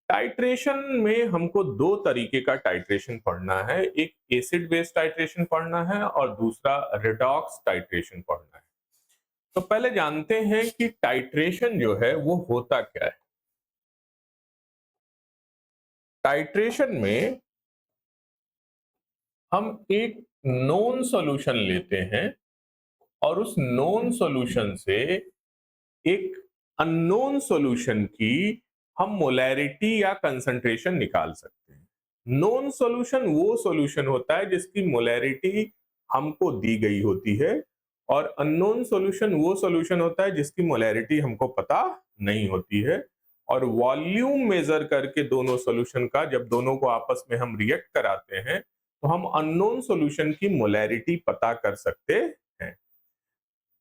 Titration में हमको दो तरीके का टाइट्रेशन पढ़ना है, एक एसिड बेस टाइट्रेशन पढ़ना है और दूसरा रिडॉक्स टाइट्रेशन पढ़ना है। तो पहले जानते हैं कि टाइट्रेशन जो है वो होता क्या है। टाइट्रेशन में हम एक नोन सॉल्यूशन लेते हैं और उस नोन सॉल्यूशन से एक अननोन सॉल्यूशन की हम मोलैरिटी या कंसंट्रेशन निकाल सकते हैं। नोन सॉल्यूशन वो सॉल्यूशन होता है जिसकी मोलैरिटी हमको दी गई होती है और अननोन सॉल्यूशन वो सॉल्यूशन होता है जिसकी मोलैरिटी हमको पता नहीं होती है। और वॉल्यूम मेजर करके दोनों सॉल्यूशन का जब दोनों को आपस में हम रिएक्ट कराते हैं तो हम अननोन सॉल्यूशन की मोलैरिटी पता कर सकते हैं।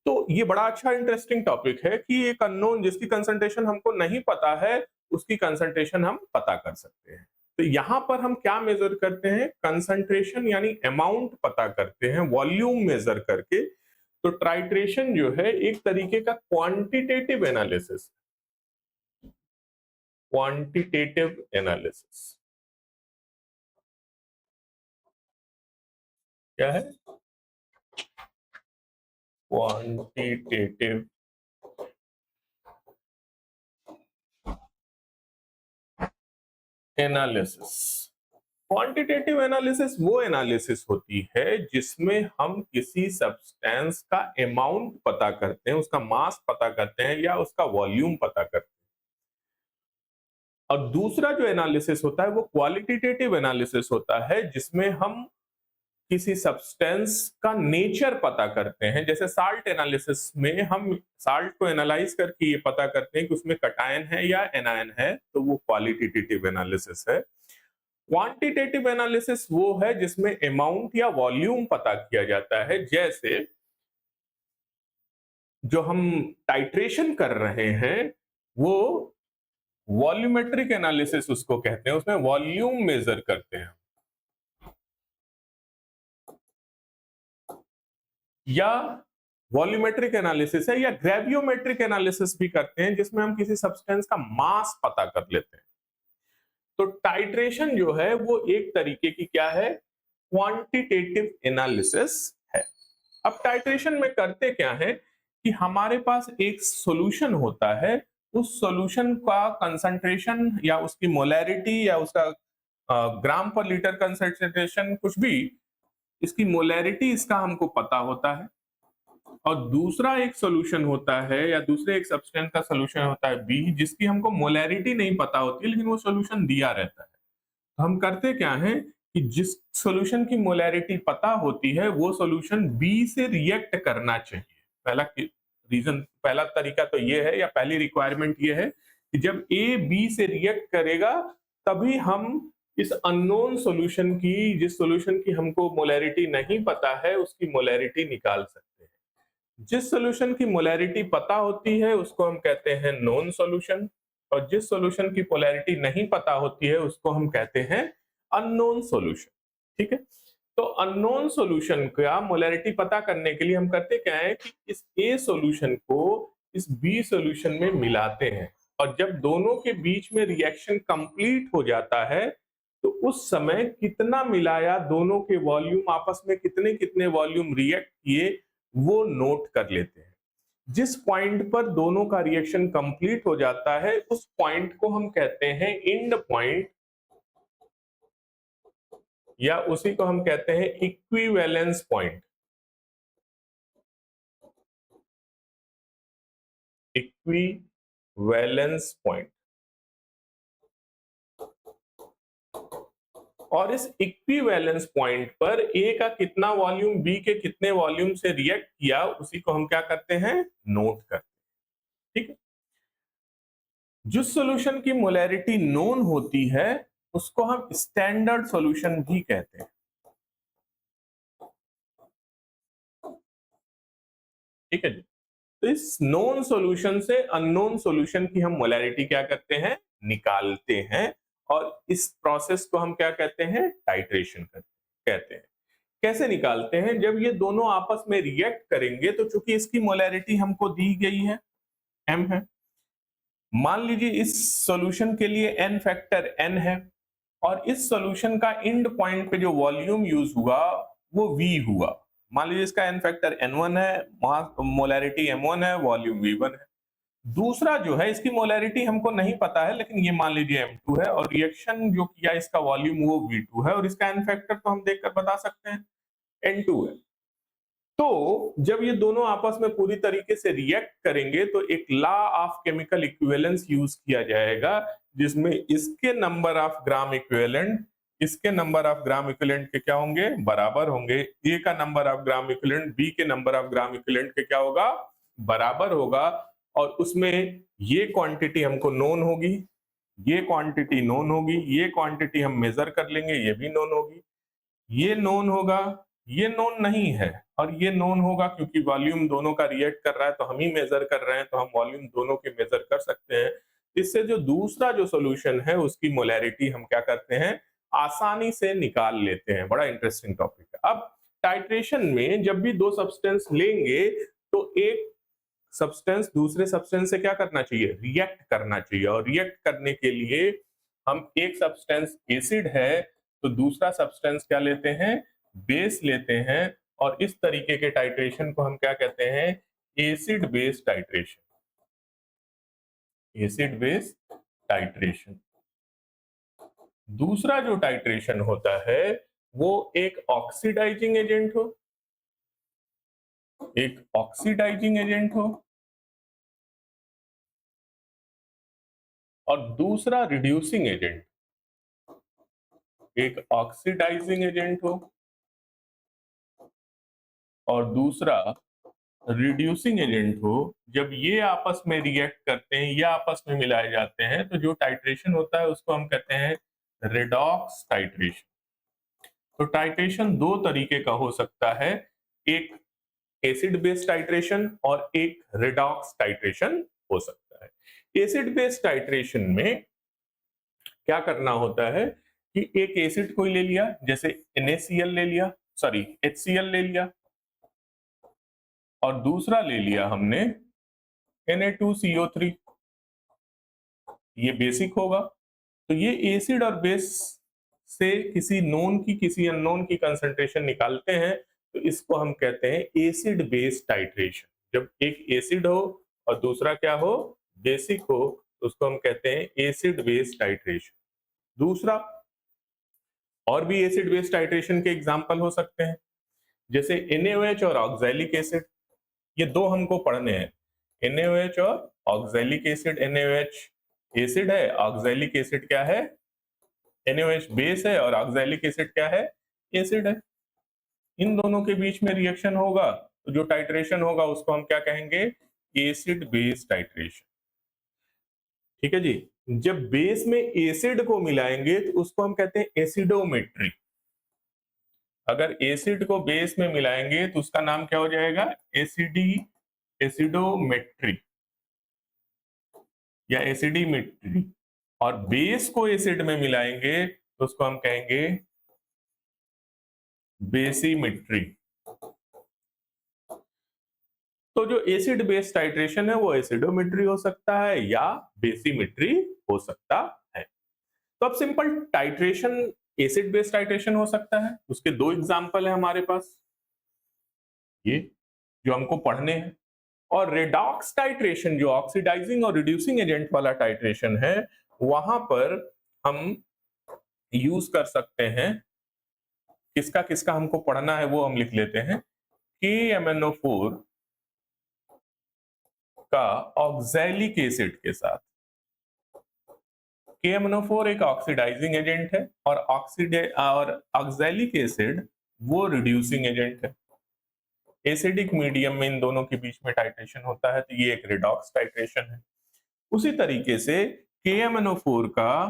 तो ये बड़ा अच्छा इंटरेस्टिंग टॉपिक है कि एक अननोन जिसकी कंसंट्रेशन हमको नहीं पता है उसकी कंसंट्रेशन हम पता कर सकते हैं। तो यहां पर हम क्या मेजर करते हैं, कंसंट्रेशन यानी अमाउंट पता करते हैं वॉल्यूम मेजर करके। तो टाइट्रेशन जो है एक तरीके का क्वांटिटेटिव एनालिसिस, क्वांटिटेटिव एनालिसिस क्या है, क्वांटिटेटिव एनालिसिस। क्वांटिटेटिव एनालिसिस वो एनालिसिस होती है जिसमें हम किसी सब्सटेंस का अमाउंट पता करते हैं, उसका मास पता करते हैं या उसका वॉल्यूम पता करते हैं। और दूसरा जो एनालिसिस होता है वो क्वालिटेटिव एनालिसिस होता है जिसमें हम किसी सब्सटेंस का नेचर पता करते हैं। जैसे साल्ट एनालिसिस में हम साल्ट को एनालाइज करके ये पता करते हैं कि उसमें कटायन है या एनायन है, तो वो क्वालिटेटिव एनालिसिस है। क्वांटिटेटिव एनालिसिस वो है जिसमें अमाउंट या वॉल्यूम पता किया जाता है। जैसे जो हम टाइट्रेशन कर रहे हैं वो वॉल्यूमेट्रिक एनालिसिस उसको कहते हैं, उसमें वॉल्यूम मेजर करते हैं। या वॉल्यूमेट्रिक एनालिसिस है या ग्रेवियोमेट्रिक एनालिसिस भी करते हैं जिसमें हम किसी सब्सटेंस का मास पता कर लेते हैं। तो टाइट्रेशन जो है वो एक तरीके की क्या है, क्वांटिटेटिव एनालिसिस है। अब टाइट्रेशन में करते क्या है कि हमारे पास एक सॉल्यूशन होता है, उस सॉल्यूशन का कंसंट्रेशन या उसकी मोलैरिटी या उसका ग्राम पर लीटर कंसंट्रेशन कुछ भी, इसकी मोलैरिटी इसका हमको पता होता है। और दूसरा एक सॉल्यूशन होता है या दूसरे एक सब्सटेंस का सॉल्यूशन होता है बी, जिसकी हमको मोलैरिटी नहीं पता होती लेकिन वो सॉल्यूशन दिया रहता है। तो हम करते क्या है कि जिस सॉल्यूशन की मोलैरिटी पता होती है वो सॉल्यूशन बी से रिएक्ट करना चाहिए। पहला तरीका तो ये है या पहली रिक्वायरमेंट ये है कि जब ए बी से रिएक्ट करेगा तभी हम इस अननोन सॉल्यूशन की, जिस सॉल्यूशन की हमको मोलैरिटी नहीं पता है, उसकी मोलैरिटी निकाल सकते हैं। जिस सॉल्यूशन की मोलैरिटी पता होती है उसको हम कहते हैं नोन सॉल्यूशन और जिस सॉल्यूशन की पोलैरिटी नहीं पता होती है उसको हम कहते हैं अननोन सॉल्यूशन। ठीक है, तो अननोन सॉल्यूशन का मोलैरिटी पता करने के लिए हम करते क्या है कि इस ए सॉल्यूशन को इस बी सॉल्यूशन में मिलाते हैं और जब दोनों के बीच में रिएक्शन कंप्लीट हो जाता है तो उस समय कितना मिलाया, दोनों के वॉल्यूम आपस में कितने कितने वॉल्यूम रिएक्ट किए वो नोट कर लेते हैं। जिस पॉइंट पर दोनों का रिएक्शन कंप्लीट हो जाता है उस पॉइंट को हम कहते हैं एंड पॉइंट या उसी को हम कहते हैं इक्विवेलेंस पॉइंट। Equivalence point. और इस इक्विवेलेंस पॉइंट पर ए का कितना वॉल्यूम बी के कितने वॉल्यूम से रिएक्ट किया उसी को हम क्या करते हैं, नोट करते हैं। ठीक है, जिस सॉल्यूशन की मोलैरिटी नोन होती है उसको हम स्टैंडर्ड सॉल्यूशन भी कहते हैं। ठीक है जी, तो इस नोन सॉल्यूशन से अननोन सॉल्यूशन की हम मोलैरिटी क्या करते हैं, निकालते हैं और इस प्रोसेस को हम क्या कहते हैं, टाइट्रेशन कहते हैं। कैसे निकालते हैं, जब ये दोनों आपस में रिएक्ट करेंगे तो चूंकि इसकी मोलैरिटी हमको दी गई है m है, मान लीजिए इस सॉल्यूशन के लिए n फैक्टर n है और इस सॉल्यूशन का एंड पॉइंट पे जो वॉल्यूम यूज हुआ वो v हुआ। मान लीजिए इसका n फैक्टर n1 है, मोलैरिटी m1 है, वॉल्यूम v1 है। दूसरा जो है इसकी मोलैरिटी हमको नहीं पता है, लेकिन ये मान लीजिए m2 है और रिएक्शन जो किया इसका वॉल्यूम वो v2 है और इसका n फैक्टर तो हम देखकर बता सकते हैं n2 है। तो जब ये दोनों आपस में पूरी तरीके से रिएक्ट करेंगे तो एक law of chemical equivalence use किया जाएगा, जिसमें इसके नंबर ऑफ ग्राम इक्विवेलेंट इसके नंबर ऑफ ग्राम इक्विवेलेंट के क्या होंगे, बराबर होंगे। ए का number of gram equivalent B के नंबर ऑफ ग्राम इक्विवेलेंट के क्या होगा, बराबर होगा। और उसमें ये क्वांटिटी हमको नोन होगी, ये क्वांटिटी नोन होगी, ये क्वांटिटी हम मेजर कर लेंगे, ये भी नोन होगी। ये नोन होगा, ये नोन नहीं है और ये नोन होगा, क्योंकि वॉल्यूम दोनों का रिएक्ट कर रहा है तो हम ही मेजर कर रहे हैं, तो हम वॉल्यूम दोनों के मेजर कर सकते हैं। इससे जो दूसरा जो सॉल्यूशन है उसकी मोलैरिटी हम क्या करते हैं, आसानी से निकाल लेते हैं। बड़ा इंटरेस्टिंग टॉपिक है। अब टाइट्रेशन में जब भी दो सब्सटेंस लेंगे तो एक सब्सटेंस दूसरे सब्सटेंस से क्या करना चाहिए, रिएक्ट करना चाहिए। और रिएक्ट करने के लिए हम एक सब्सटेंस एसिड है तो दूसरा सब्सटेंस क्या लेते हैं, बेस लेते हैं। और इस तरीके के टाइट्रेशन को हम क्या कहते हैं, acid base titration. Acid base titration. दूसरा जो टाइट्रेशन होता है वो एक ऑक्सीडाइजिंग एजेंट हो, एक ऑक्सीडाइजिंग एजेंट हो और दूसरा रिड्यूसिंग एजेंट। एक ऑक्सीडाइजिंग एजेंट हो और दूसरा रिड्यूसिंग एजेंट हो। जब ये आपस में रिएक्ट करते हैं या आपस में मिलाए जाते हैं तो जो टाइट्रेशन होता है उसको हम कहते हैं रेडॉक्स टाइट्रेशन। तो टाइट्रेशन दो तरीके का हो सकता है, एक एसिड बेस टाइट्रेशन और एक रेडॉक्स टाइट्रेशन हो सकता है। एसिड बेस टाइट्रेशन में क्या करना होता है कि एक एसिड कोई ले लिया, जैसे NaCl ले लिया, सॉरी HCl ले लिया, और दूसरा ले लिया हमने Na2CO3। ये बेसिक होगा। तो ये एसिड और बेस से किसी नोन की किसी अननोन की कंसंट्रेशन निकालते हैं तो इसको हम कहते हैं एसिड बेस टाइट्रेशन। जब एक एसिड हो और दूसरा क्या हो, बेसिक हो, तो उसको हम कहते हैं एसिड बेस टाइट्रेशन। दूसरा और भी एसिड बेस टाइट्रेशन के एग्जांपल हो सकते हैं, जैसे NaOH और ऑक्सैलिक एसिड। ये दो हमको पढ़ने हैं, NaOH और ऑक्सैलिक एसिड। NaOH एसिड है, ऑक्सैलिक एसिड क्या है, NaOH बेस है और ऑक्सैलिक एसिड क्या है, एसिड है। इन दोनों के बीच में रिएक्शन होगा तो जो टाइट्रेशन होगा उसको हम क्या कहेंगे, एसिड बेस टाइट्रेशन। ठीक है जी। जब बेस में एसिड को मिलाएंगे तो उसको हम कहते हैं एसिडोमेट्री। अगर एसिड को बेस में मिलाएंगे तो उसका नाम क्या हो जाएगा, एसिडोमेट्री या एसिडीमेट्री। और बेस को एसिड में मिलाएंगे तो उसको हम कहेंगे बेसीमेट्री। तो जो एसिड बेस टाइट्रेशन है वो एसिडोमेट्री हो सकता है या बेसीमेट्री हो सकता है। तो अब simple titration acid base titration हो सकता है, उसके दो एग्जांपल है हमारे पास, ये जो हमको पढ़ने हैं। और रेडॉक्स टाइट्रेशन जो ऑक्सीडाइजिंग और रिड्यूसिंग एजेंट वाला टाइट्रेशन है, वहां पर हम यूज कर सकते हैं, किसका किसका हमको पढ़ना है वो हम लिख लेते हैं, KMnO4 का ऑक्सैलिक एसिड के साथ। KMnO4 एक ऑक्सीडाइजिंग एजेंट है और ऑक्सैलिक एसिड वो रिड्यूसिंग एजेंट है। एसिडिक मीडियम में इन दोनों के बीच में टाइट्रेशन होता है तो ये एक रेडॉक्स टाइट्रेशन है। उसी तरीके से KMnO4 का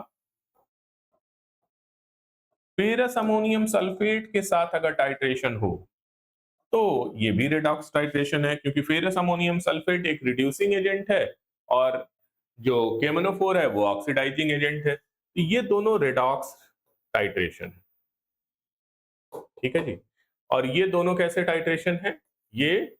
फेरस अमोनियम सल्फेट के साथ अगर टाइट्रेशन हो तो ये भी रेडॉक्स टाइट्रेशन है, क्योंकि फेरस अमोनियम सल्फेट एक रिड्यूसिंग एजेंट है और जो KMnO4 है वो ऑक्सीडाइजिंग एजेंट है। तो ये दोनों रेडॉक्स टाइट्रेशन है। ठीक है जी। और ये दोनों कैसे टाइट्रेशन है, ये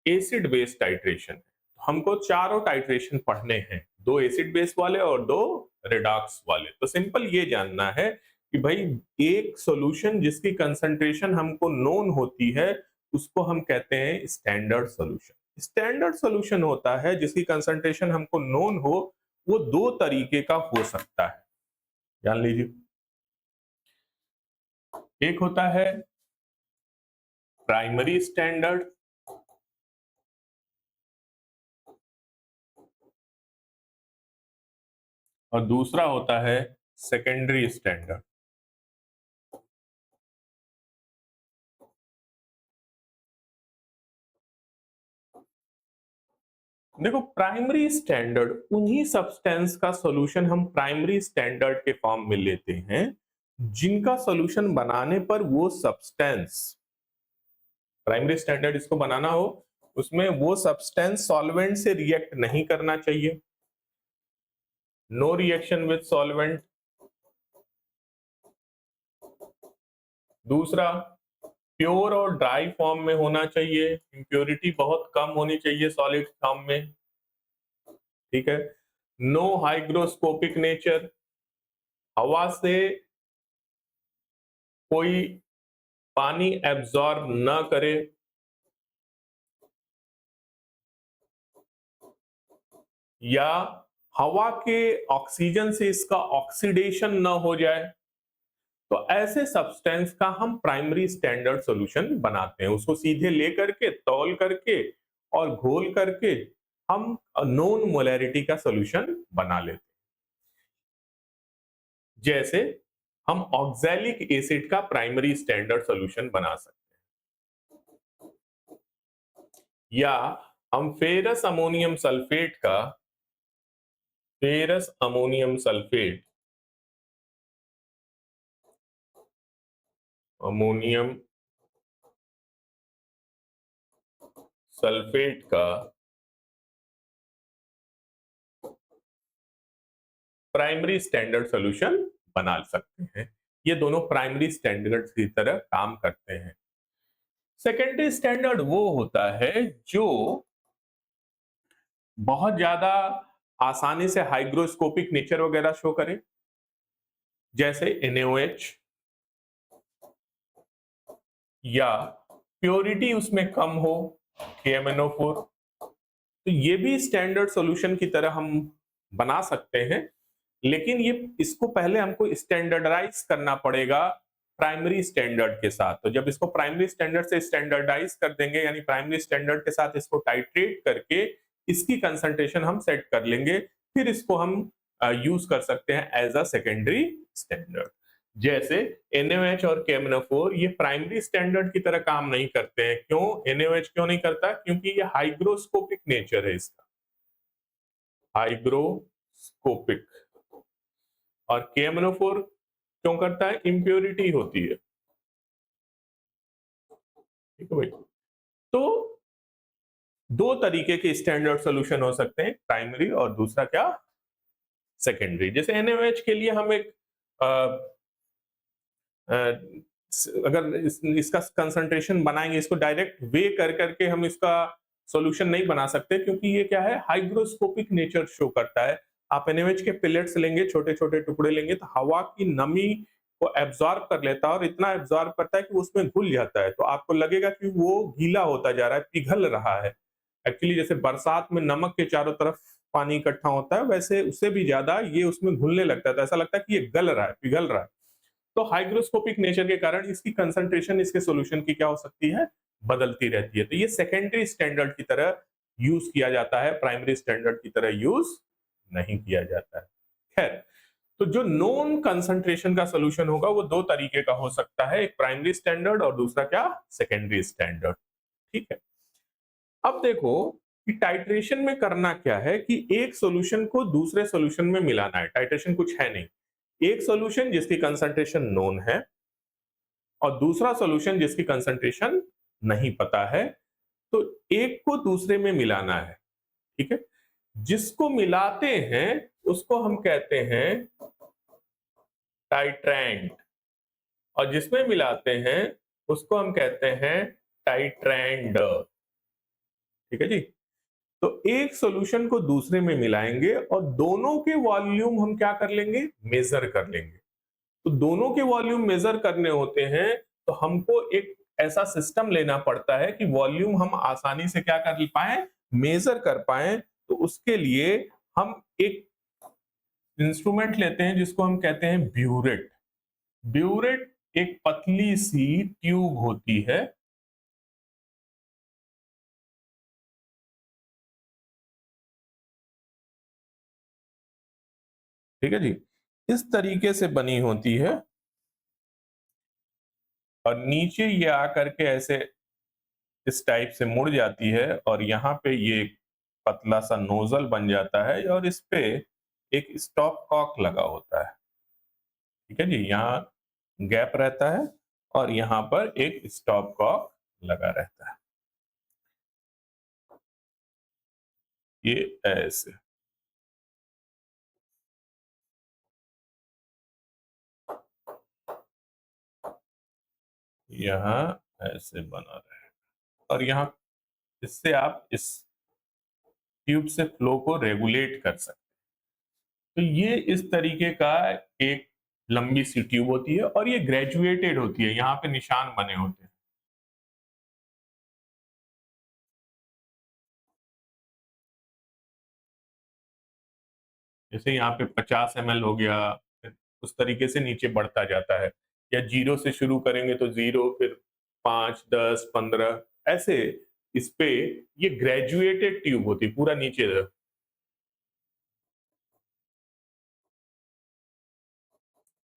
एसिड बेस टाइट्रेशन है। हमको चारों टाइट्रेशन पढ़ने हैं, दो एसिड बेस वाले और दो रिडॉक्स वाले। तो सिंपल ये जानना है कि भाई एक सॉल्यूशन जिसकी कंसंट्रेशन हमको नोन होती है उसको हम कहते हैं स्टैंडर्ड सॉल्यूशन। स्टैंडर्ड सॉल्यूशन होता है जिसकी कंसंट्रेशन हमको नोन हो, वो दो तरीके का हो सकता है, जान लीजिए। एक होता है प्राइमरी स्टैंडर्ड और दूसरा होता है सेकेंडरी स्टैंडर्ड। देखो प्राइमरी स्टैंडर्ड उन्हीं सब्सटेंस का सॉल्यूशन हम प्राइमरी स्टैंडर्ड के फॉर्म में लेते हैं जिनका सॉल्यूशन बनाने पर वो सब्सटेंस, प्राइमरी स्टैंडर्ड इसको बनाना हो उसमें वो सब्सटेंस सॉल्वेंट से रिएक्ट नहीं करना चाहिए, नो रिएक्शन विद सॉल्वेंट। दूसरा प्योर और ड्राई फॉर्म में होना चाहिए, इंप्योरिटी बहुत कम होनी चाहिए सॉलिड फॉर्म में, ठीक है। नो हाइग्रोस्कोपिक नेचर, हवा से कोई पानी एब्जॉर्ब न करे, या हवा के ऑक्सीजन से इसका ऑक्सीडेशन न हो जाए। तो ऐसे सब्सटेंस का हम प्राइमरी स्टैंडर्ड सॉल्यूशन बनाते हैं, उसको सीधे लेकर के तौल करके और घोल करके हम नोन मोलैरिटी का सॉल्यूशन बना लेते हैं। जैसे हम ऑक्सैलिक एसिड का प्राइमरी स्टैंडर्ड सॉल्यूशन बना सकते हैं, या हम फेरस अमोनियम सल्फेट का, ferrous ammonium sulphate, ammonium sulphate का प्राइमरी स्टैंडर्ड सॉल्यूशन बना सकते हैं। ये दोनों प्राइमरी स्टैंडर्ड की तरह काम करते हैं। सेकेंडरी स्टैंडर्ड वो होता है जो बहुत ज्यादा आसानी से हाइग्रोस्कोपिक नेचर वगैरह शो करे, जैसे NaOH, या प्योरिटी उसमें कम हो, KMnO4। तो ये भी स्टैंडर्ड सॉल्यूशन की तरह हम बना सकते हैं, लेकिन ये इसको पहले हमको स्टैंडर्डाइज करना पड़ेगा प्राइमरी स्टैंडर्ड के साथ। तो जब इसको प्राइमरी स्टैंडर्ड से स्टैंडर्डाइज कर देंगे, यानी प्राइमरी स्टैंडर्ड के साथ इसको टाइट्रेट करके इसकी कंसंट्रेशन हम सेट कर लेंगे, फिर इसको हम यूज कर सकते हैं एज अ सेकेंडरी स्टैंडर्ड। जैसे NaOH और KMnO4 ये प्राइमरी स्टैंडर्ड की तरह काम नहीं करते हैं। क्यों? NaOH क्यों नहीं करता? क्योंकि ये हाइग्रोस्कोपिक नेचर है इसका, हाइग्रोस्कोपिक। और KMnO4 क्यों करता है? इम्प्योरिटी होती है, ठीक है भाई। तो दो तरीके के स्टैंडर्ड सॉल्यूशन हो सकते हैं, प्राइमरी और दूसरा क्या, सेकेंडरी। जैसे NaOH के लिए हम एक अगर इसका कंसंट्रेशन बनाएंगे, इसको डायरेक्ट वे कर करके हम इसका सॉल्यूशन नहीं बना सकते, क्योंकि ये क्या है, हाइग्रोस्कोपिक नेचर शो करता है। आप NaOH के पिलेट्स लेंगे, छोटे छोटे टुकड़े लेंगे, तो हवा की नमी को एब्जॉर्ब कर लेता है और इतना एब्जॉर्ब करता है कि उसमें घुल जाता है। तो आपको लगेगा कि वो गीला होता जा रहा है, पिघल रहा है। एक्चुअली जैसे बरसात में नमक के चारों तरफ पानी इकट्ठा होता है, वैसे उससे भी ज्यादा ये उसमें घुलने लगता है, तो ऐसा लगता है कि ये गल रहा है, पिघल रहा है। तो हाइग्रोस्कोपिक नेचर के कारण इसकी कंसंट्रेशन इसके सॉल्यूशन की क्या हो सकती है, बदलती रहती है। तो ये सेकेंडरी स्टैंडर्ड की तरह यूज किया जाता है, प्राइमरी स्टैंडर्ड की तरह यूज नहीं किया जाता है। खैर, तो जो नोन कंसंट्रेशन का सॉल्यूशन होगा वो दो तरीके का हो सकता है, एक प्राइमरी स्टैंडर्ड और दूसरा क्या, सेकेंडरी स्टैंडर्ड, ठीक है। अब देखो कि टाइट्रेशन में करना क्या है कि एक सॉल्यूशन को दूसरे सॉल्यूशन में मिलाना है। टाइट्रेशन कुछ है नहीं, एक सॉल्यूशन जिसकी कंसंट्रेशन नोन है और दूसरा सॉल्यूशन जिसकी कंसंट्रेशन नहीं पता है, तो एक को दूसरे में मिलाना है, ठीक है। जिसको मिलाते हैं उसको हम कहते हैं टाइट्रेंट, और जिसमें मिलाते हैं उसको हम कहते हैं टाइट्रेंड, ठीक है जी। तो एक सॉल्यूशन को दूसरे में मिलाएंगे और दोनों के वॉल्यूम हम क्या कर लेंगे, मेजर कर लेंगे। तो दोनों के वॉल्यूम मेजर करने होते हैं तो हमको एक ऐसा सिस्टम लेना पड़ता है कि वॉल्यूम हम आसानी से क्या कर पाए, मेजर कर पाए। तो उसके लिए हम एक इंस्ट्रूमेंट लेते हैं जिसको हम कहते हैं ब्यूरेट। ब्यूरेट एक पतली सी ट्यूब होती है, ठीक है जी, इस तरीके से बनी होती है और नीचे ये आकर के ऐसे इस टाइप से मुड़ जाती है और यहाँ पे ये पतला सा नोजल बन जाता है और इस पे एक स्टॉप कॉक लगा होता है, ठीक है जी। यहाँ गैप रहता है और यहाँ पर एक स्टॉप कॉक लगा रहता है, ये ऐसे। यहाँ ऐसे बना रहे और यहाँ इससे आप इस ट्यूब से फ्लो को रेगुलेट कर सकते हैं। तो ये इस तरीके का एक लंबी सी ट्यूब होती है और ये ग्रेजुएटेड होती है, यहाँ पे निशान बने होते हैं। जैसे यहाँ पे 50 ml हो गया, उस तरीके से नीचे बढ़ता जाता है। या जीरो से शुरू करेंगे तो 0, फिर 5, 10, 15 ऐसे इस पे ये ग्रेजुएटेड ट्यूब होती है पूरा नीचे तक।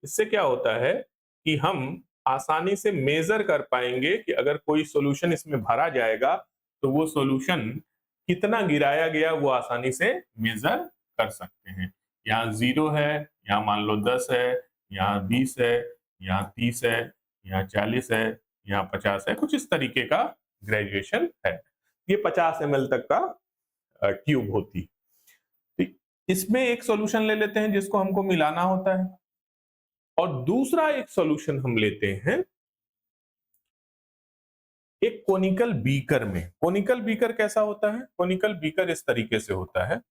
इससे क्या होता है कि हम आसानी से मेजर कर पाएंगे कि अगर कोई सॉल्यूशन इसमें भरा जाएगा तो वो सॉल्यूशन कितना गिराया गया वो आसानी से मेजर कर सकते हैं। यहाँ 0 है, यहाँ मान लो 10 है, यहाँ 20 है, यहाँ 30 है, यहाँ 40 है, यहाँ 50 है, कुछ इस तरीके का ग्रेजुएशन है। ये 50 ml तक का ट्यूब होती। ठीक, इसमें एक सॉल्यूशन ले लेते हैं जिसको हमको मिलाना होता है और दूसरा एक सॉल्यूशन हम लेते हैं एक कोनिकल बीकर में। कोनिकल बीकर कैसा होता है? कोनिकल बीकर इस तरीके से होता है,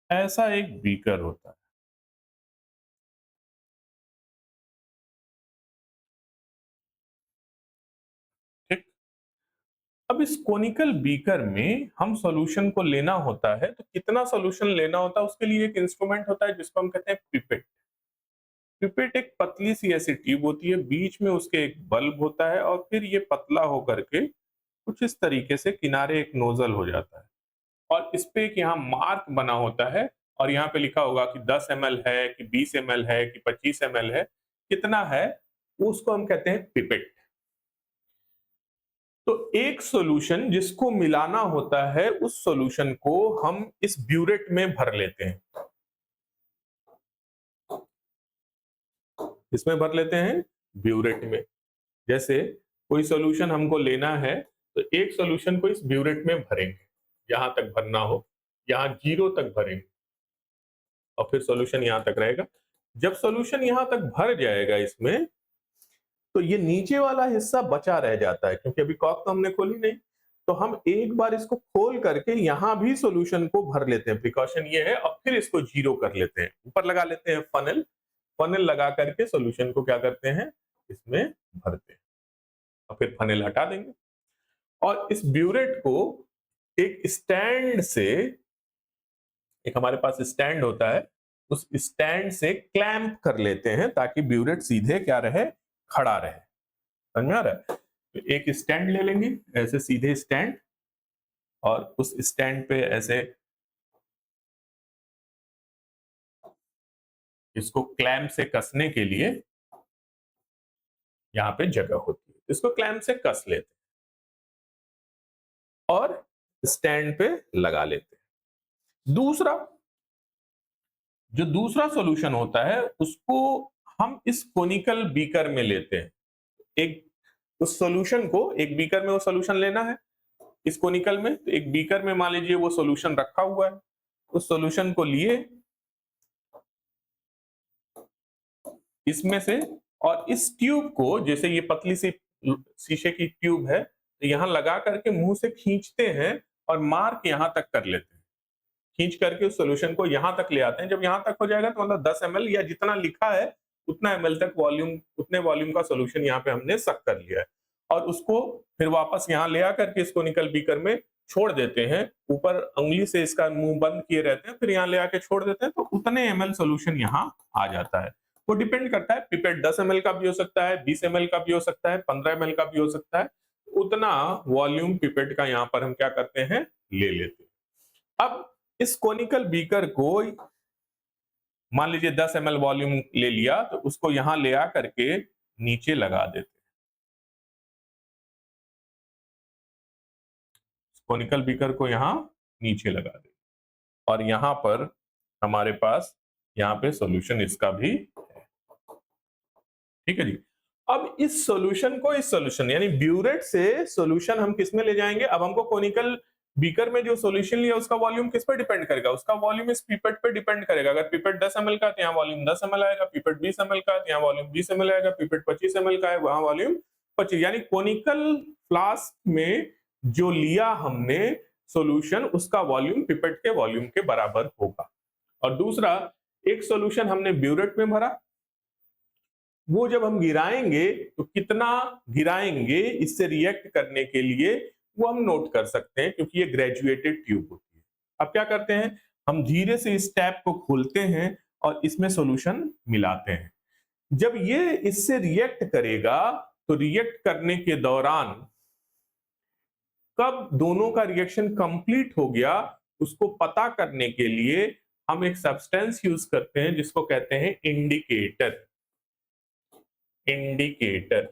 ऐसा एक बीकर होता है, ठीक। अब इस कोनिकल बीकर में हम सॉल्यूशन को लेना होता है, तो कितना सॉल्यूशन लेना होता है उसके लिए एक इंस्ट्रूमेंट होता है जिसको हम कहते हैं पिपेट। पिपेट एक पतली सी ऐसी ट्यूब होती है, बीच में उसके एक बल्ब होता है और फिर ये पतला होकर के कुछ इस तरीके से किनारे एक नोजल हो जाता है और इस पे एक यहाँ मार्क बना होता है और यहाँ पे लिखा होगा कि 10 ml है कि 20 ml है कि 25 ml है, कितना है उसको हम कहते हैं पिपेट। तो एक सॉल्यूशन जिसको मिलाना होता है उस सॉल्यूशन को हम इस ब्यूरेट में भर लेते हैं, इसमें भर लेते हैं ब्यूरेट में। जैसे कोई सॉल्यूशन हमको लेना है तो एक सॉल्यूशन को इस ब्यूरेट में भरेंगे, यहां तक भरना हो, यहाँ 0 तक भरेंगे और फिर सॉल्यूशन यहां तक रहेगा। जब सॉल्यूशन यहां तक भर जाएगा इसमें, तो ये नीचे वाला हिस्सा बचा रह जाता है क्योंकि अभी कॉक तो हमने खोली नहीं। तो हम एक बार इसको खोल करके यहां भी सॉल्यूशन को भर लेते हैं, प्रिकॉशन ये है, और फिर इसको 0 कर लेते हैं, ऊपर लगा लेते हैं फनल। फनल लगा करके सॉल्यूशन को क्या करते हैं, इसमें भरते हैं और फिर फनल हटा देंगे और इस ब्यूरेट को एक स्टैंड से, एक हमारे पास स्टैंड होता है, उस स्टैंड से क्लैंप कर लेते हैं ताकि ब्यूरेट सीधे क्या रहे, खड़ा रहे। समझ में आ रहा है? तो एक स्टैंड ले लेंगे, ऐसे सीधे स्टैंड, और उस स्टैंड पे ऐसे इसको क्लैंप से कसने के लिए यहाँ पे जगह होती है, इसको क्लैंप से कस लेते हैं और स्टैंड पे लगा लेते हैं। दूसरा, जो दूसरा सॉल्यूशन होता है उसको हम इस कोनिकल बीकर में लेते हैं। एक उस सॉल्यूशन को, एक बीकर में वो सॉल्यूशन लेना है इस कोनिकल में, तो एक बीकर में मान लीजिए वो सॉल्यूशन रखा हुआ है, उस सॉल्यूशन को लिए इसमें से और इस ट्यूब को, जैसे ये पतली सी शीशे की ट्यूब है, तो यहाँ लगा करके मुंह से खींचते हैं और मार्क यहाँ तक कर लेते हैं। खींच करके उस सॉल्यूशन को यहाँ तक ले आते हैं। जब यहाँ तक हो जाएगा तो मतलब 10 ml या जितना लिखा है उतना ml तक वॉल्यूम, उतने वॉल्यूम का सॉल्यूशन यहाँ पे हमने सक कर लिया है और उसको फिर वापस यहाँ ले आकर के इसको निकल बीकर में छोड़ देते हैं। ऊपर उंगली से इसका मुंह बंद किए रहते हैं, फिर यहाँ ले आके छोड़ देते हैं, तो उतने ml सॉल्यूशन यहाँ आ जाता है। वो डिपेंड करता है, पिपेट 10 ml का भी हो सकता है, 20 ml का भी हो सकता है, 15 ml का भी हो सकता है। उतना वॉल्यूम पिपेट का यहाँ पर हम क्या करते हैं, ले लेते हैं। अब इस कोनिकल बीकर को मान लीजिए 10 ml वॉल्यूम ले लिया, तो उसको यहां ले आ करके नीचे लगा देते हैं। कोनिकल बीकर को यहां नीचे लगा देते और यहां पर हमारे पास यहां पे सॉल्यूशन इसका भी है। ठीक है जी। अब इस सॉल्यूशन को, इस सॉल्यूशन यानी ब्यूरेट से सॉल्यूशन हम किस में ले जाएंगे? अब हमको कोनिकल बीकर में जो सॉल्यूशन लिया उसका वॉल्यूम किस पर डिपेंड करेगा? उसका वॉल्यूम इस पिपेट पे डिपेंड करेगा। अगर पिपेट 10 ml का, तो यहाँ वॉल्यूम 10 ml आएगा। पिपेट 20 ml का, तो यहाँ वॉल्यूम 20 ml आएगा। पिपेट 25 ml का है, वहां वॉल्यूम 25। यानी कोनिकल फ्लास्क में जो लिया हमने सॉल्यूशन, उसका वॉल्यूम पिपेट के वॉल्यूम के बराबर होगा। और दूसरा, एक सॉल्यूशन हमने ब्यूरेट में भरा, वो जब हम गिराएंगे तो कितना गिराएंगे इससे रिएक्ट करने के लिए, वो हम नोट कर सकते हैं, क्योंकि ये ग्रेजुएटेड ट्यूब होती है। अब क्या करते हैं, हम धीरे से इस टैप को खोलते हैं और इसमें सॉल्यूशन मिलाते हैं। जब ये इससे रिएक्ट करेगा, तो रिएक्ट करने के दौरान कब दोनों का रिएक्शन कंप्लीट हो गया, उसको पता करने के लिए हम एक सब्सटेंस यूज करते हैं जिसको कहते हैं इंडिकेटर। इंडिकेटर,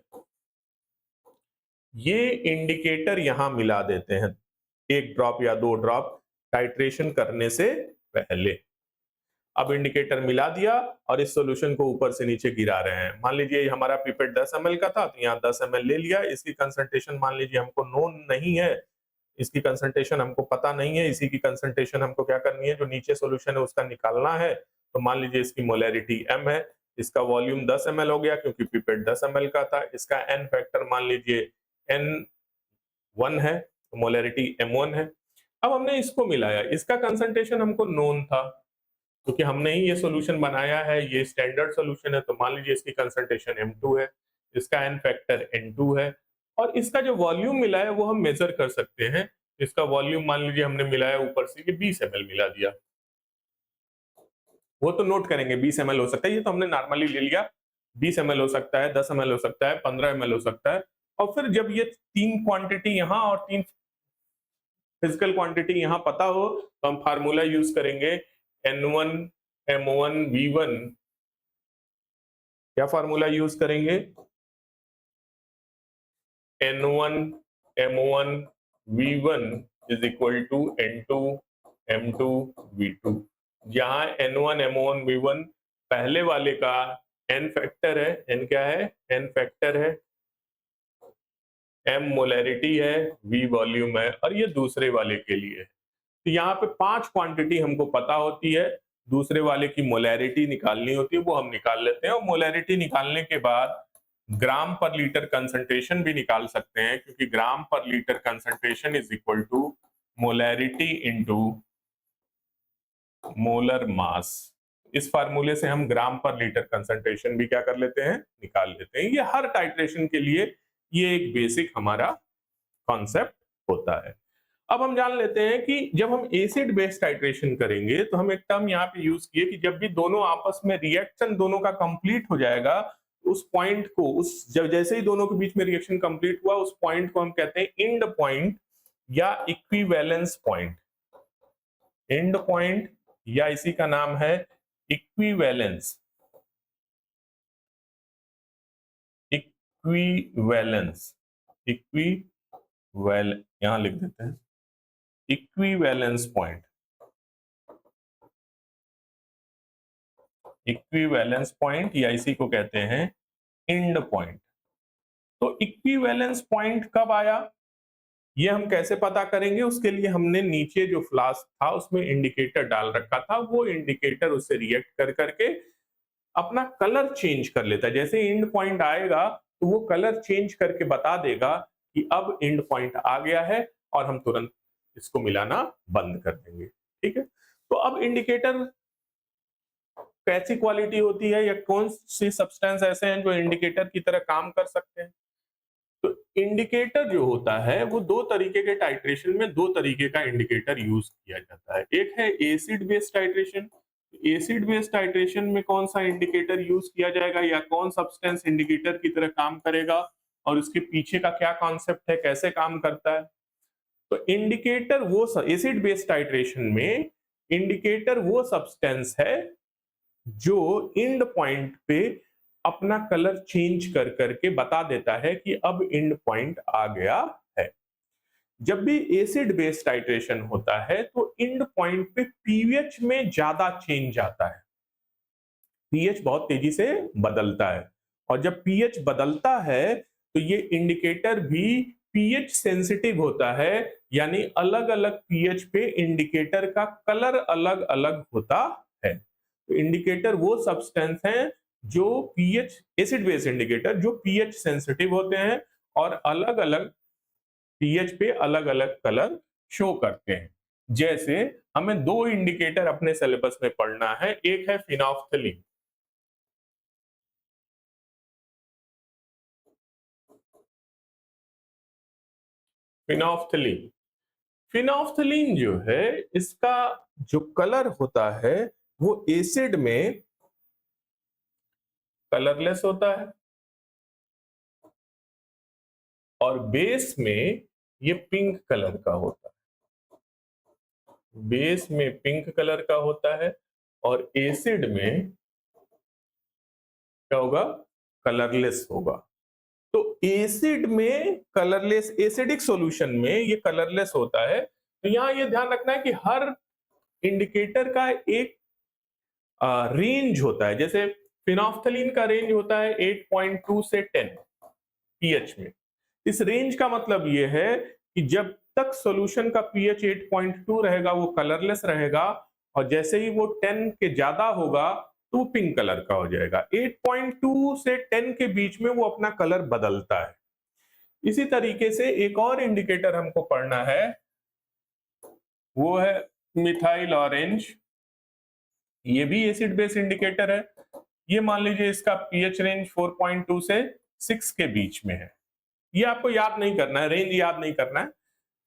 ये इंडिकेटर यहां मिला देते हैं 1 ड्रॉप या 2 ड्रॉप टाइट्रेशन करने से पहले। अब इंडिकेटर मिला दिया और इस सॉल्यूशन को ऊपर से नीचे गिरा रहे हैं। मान लीजिए हमारा पिपेट 10 ml का था, तो यहाँ 10 ml ले लिया। इसकी कंसंट्रेशन मान लीजिए हमको नोन नहीं है, इसकी कंसंट्रेशन हमको पता नहीं है, इसी की कंसंट्रेशन हमको क्या करनी है, जो नीचे सॉल्यूशन है उसका निकालना है। तो मान लीजिए इसकी मोलैरिटी m है, इसका वॉल्यूम 10 ml हो गया क्योंकि पिपेट 10 ml का था। इसका n फैक्टर मान लीजिए n1 है, तो मोलैरिटी m1 है। अब हमने इसको मिलाया, इसका कंसंट्रेशन हमको नोन था क्योंकि हमने ही ये सॉल्यूशन बनाया है, ये स्टैंडर्ड सॉल्यूशन है। तो मान लीजिए इसकी कंसंट्रेशन m2 है, इसका n फैक्टर n2 है, और इसका जो वॉल्यूम मिला है वो हम मेजर कर सकते हैं। इसका वॉल्यूम मान लीजिए हमने मिलाया ऊपर से, ये 20 ml मिला दिया, वो तो नोट करेंगे 20 ml हो सकता है, ये तो हमने नॉर्मली ले लिया। 20 ml हो सकता है, 10 ml हो सकता है, 15 ml हो सकता है। और फिर जब ये 3 क्वांटिटी यहाँ और 3 फिजिकल क्वांटिटी यहाँ पता हो, तो हम फार्मूला यूज करेंगे N1 M1 V1। क्या फार्मूला यूज करेंगे? N1 M1 V1 is equal to N2 M2 V2। जहां N1 M1 V1 पहले वाले का N फैक्टर है, N क्या है? N फैक्टर है, M मोलैरिटी है, V वॉल्यूम है, और ये दूसरे वाले के लिए है। तो यहाँ पे 5 क्वांटिटी हमको पता होती है, दूसरे वाले की मोलैरिटी निकालनी होती है, वो हम निकाल लेते हैं। और मोलैरिटी निकालने के बाद ग्राम पर लीटर कंसंट्रेशन भी निकाल सकते हैं, क्योंकि gram per litre concentration is equal to molarity into molar mass. इस फार्मूले से हम ग्राम पर लीटर कंसंट्रेशन भी क्या कर लेते हैं, निकाल लेते हैं। ये हर टाइट्रेशन के लिए ये एक बेसिक हमारा कॉन्सेप्ट होता है। अब हम जान लेते हैं कि जब हम एसिड बेस टाइट्रेशन करेंगे, तो हम एक टर्म यहाँ पे यूज किए कि जब भी दोनों आपस में रिएक्शन दोनों का कंप्लीट हो जाएगा, उस पॉइंट को, उस जब जैसे ही दोनों के बीच में रिएक्शन कंप्लीट हुआ, उस पॉइंट को हम कहते हैं एंड पॉइंट या इक्विवेलेंस पॉइंट। एंड पॉइंट या इसी का नाम है इक्विवेलेंस। इक्विवेलेंस, यहां लिख देते हैं इक्विवेलेंस पॉइंट। इक्विवेलेंस पॉइंट या इसी को कहते हैं एंड पॉइंट। तो इक्विवेलेंस पॉइंट कब आया, ये हम कैसे पता करेंगे? उसके लिए हमने नीचे जो फ्लास्क था उसमें इंडिकेटर डाल रखा था, वो इंडिकेटर उससे रिएक्ट कर करके अपना कलर चेंज कर लेता है। जैसे एंड पॉइंट आएगा तो वो कलर चेंज करके बता देगा कि अब एंड पॉइंट आ गया है और हम तुरंत इसको मिलाना बंद कर देंगे। ठीक है, तो अब इंडिकेटर कैसी क्वालिटी होती है या कौन सी सब्सटेंस ऐसे हैं जो इंडिकेटर की तरह काम कर सकते हैं? तो इंडिकेटर जो होता है वो दो तरीके के टाइट्रेशन में दो तरीके का इंडिकेटर यूज किया जाता है। एक है acid based titration. Acid based titration में कौन सा इंडिकेटर यूज किया जाएगा या कौन सब्सटेंस इंडिकेटर की तरह काम करेगा और उसके पीछे का क्या कॉन्सेप्ट है, कैसे काम करता है? तो इंडिकेटर वो एसिड बेस्ड टाइट्रेशन में इंडिकेटर वो सब्सटेंस है जो एंड पॉइंट पे अपना कलर चेंज कर करके बता देता है कि अब एंड पॉइंट आ गया है। जब भी एसिड बेस्ड टाइट्रेशन होता है तो एंड पॉइंट पे पीएच में ज्यादा चेंज आता है। पीएच बहुत तेजी से बदलता है और जब पीएच बदलता है तो ये इंडिकेटर भी पीएच सेंसिटिव होता है, यानी अलग अलग पीएच पे इंडिकेटर का कलर अलग अलग होता है। तो इंडिकेटर वो सब्सटेंस हैं जो पीएच, एसिड बेस इंडिकेटर जो पीएच सेंसिटिव होते हैं और अलग अलग पीएच पे अलग अलग कलर शो करते हैं। जैसे हमें दो इंडिकेटर अपने सिलेबस में पढ़ना है, एक है फिनोल्फ्थलीन। फिनोल्फ्थलीन फिनोल्फ्थलीन जो है इसका जो कलर होता है वो एसिड में कलरलेस होता है और बेस में ये पिंक कलर का होता है। बेस में पिंक कलर का होता है और एसिड में क्या होगा? कलरलेस होगा। तो एसिड में कलरलेस, एसिडिक सॉल्यूशन में ये कलरलेस होता है। तो यहां ये ध्यान रखना है कि हर इंडिकेटर का एक रेंज होता है। जैसे फिनोल्फ्थलीन का रेंज होता है 8.2 से 10 पीएच में। इस रेंज का मतलब ये है कि जब तक सॉल्यूशन का पीएच 8.2 रहेगा वो कलरलेस रहेगा और जैसे ही वो 10 के ज्यादा होगा तो वो पिंक कलर का हो जाएगा। 8.2 से 10 के बीच में वो अपना कलर बदलता है। इसी तरीके से एक और इंडिकेटर हमको पढ़ना है, वो है मिथाइल ऑरेंज। ये भी एसिड बेस इंडिकेटर है। ये मान लीजिए इसका पीएच रेंज 4.2 से 6 के बीच में है। ये आपको याद नहीं करना है, रेंज याद नहीं करना है,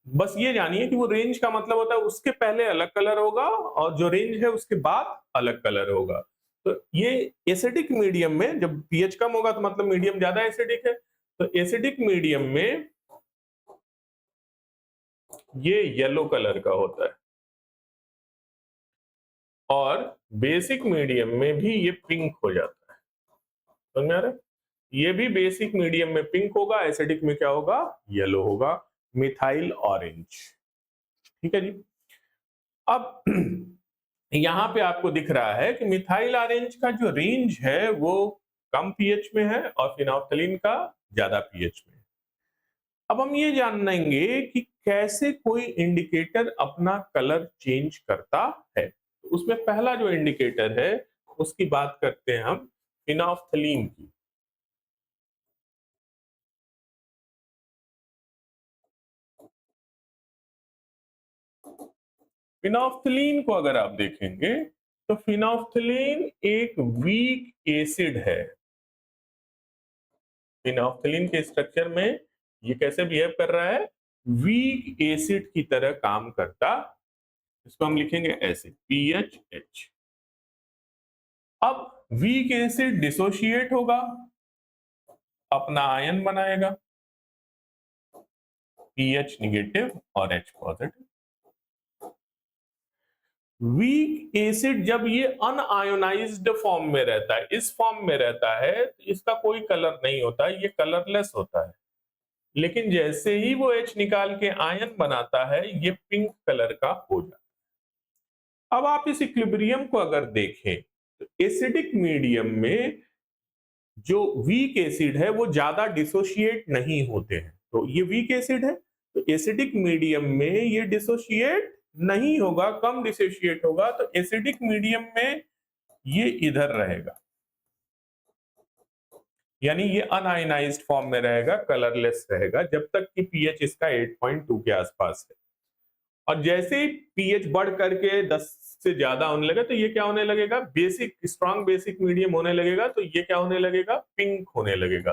बस ये जानिए कि वो रेंज का मतलब होता है उसके पहले अलग कलर होगा और जो रेंज है उसके बाद अलग कलर होगा। तो ये एसिडिक मीडियम में जब पीएच कम होगा तो मतलब मीडियम ज्यादा एसिडिक है। तो एसिडिक मीडियम में ये येलो कलर का होता है और बेसिक मीडियम में भी ये पिंक हो जाता है। समझ में आ रहा है? ये भी बेसिक मीडियम में पिंक होगा, एसिडिक में क्या होगा? येलो होगा, मिथाइल ऑरेंज। ठीक है जी। अब यहां पे आपको दिख रहा है कि मिथाइल ऑरेंज का जो रेंज है वो कम पीएच में है और फिनोल्फ्थलीन का ज्यादा पीएच में है। अब हम ये जानेंगे कि कैसे कोई इंडिकेटर अपना कलर चेंज करता है। तो उसमें पहला जो इंडिकेटर है उसकी बात करते हैं हम फिनोल्फ्थलीन की। फिनोल्फ्थलीन को अगर आप देखेंगे तो फिनोल्फ्थलीन एक वीक एसिड है। फिनोल्फ्थलीन के स्ट्रक्चर में ये कैसे बिहेव कर रहा है? वीक एसिड की तरह काम करता। इसको हम लिखेंगे ऐसे PHH। अब वीक एसिड डिसोशिएट होगा, अपना आयन बनाएगा PH निगेटिव और H पॉजिटिव। वीक एसिड जब ये अनआयोनाइज्ड फॉर्म में रहता है, इस फॉर्म में रहता है, तो इसका कोई कलर नहीं होता, ये कलरलेस होता है। लेकिन जैसे ही वो H निकाल के आयन बनाता है ये पिंक कलर का हो जाता है। अब आप इस इक्विलिब्रियम को अगर देखें तो एसिडिक मीडियम में जो वीक एसिड है वो ज्यादा डिसोशिएट नहीं होते हैं। तो ये वीक एसिड है तो एसिडिक मीडियम में ये डिसोशिएट नहीं होगा, कम डिसोशिएट होगा। तो एसिडिक मीडियम में ये इधर रहेगा यानी ये अनआयनाइज्ड फॉर्म में रहेगा, कलरलेस रहेगा जब तक कि पीएच इसका 8.2 के आसपास है। और जैसे ही पीएच बढ़ करके 10 से ज्यादा होने लगे तो ये क्या होने लगेगा, बेसिक स्ट्रॉन्ग बेसिक मीडियम होने लगेगा, तो ये क्या होने लगेगा, पिंक होने लगेगा।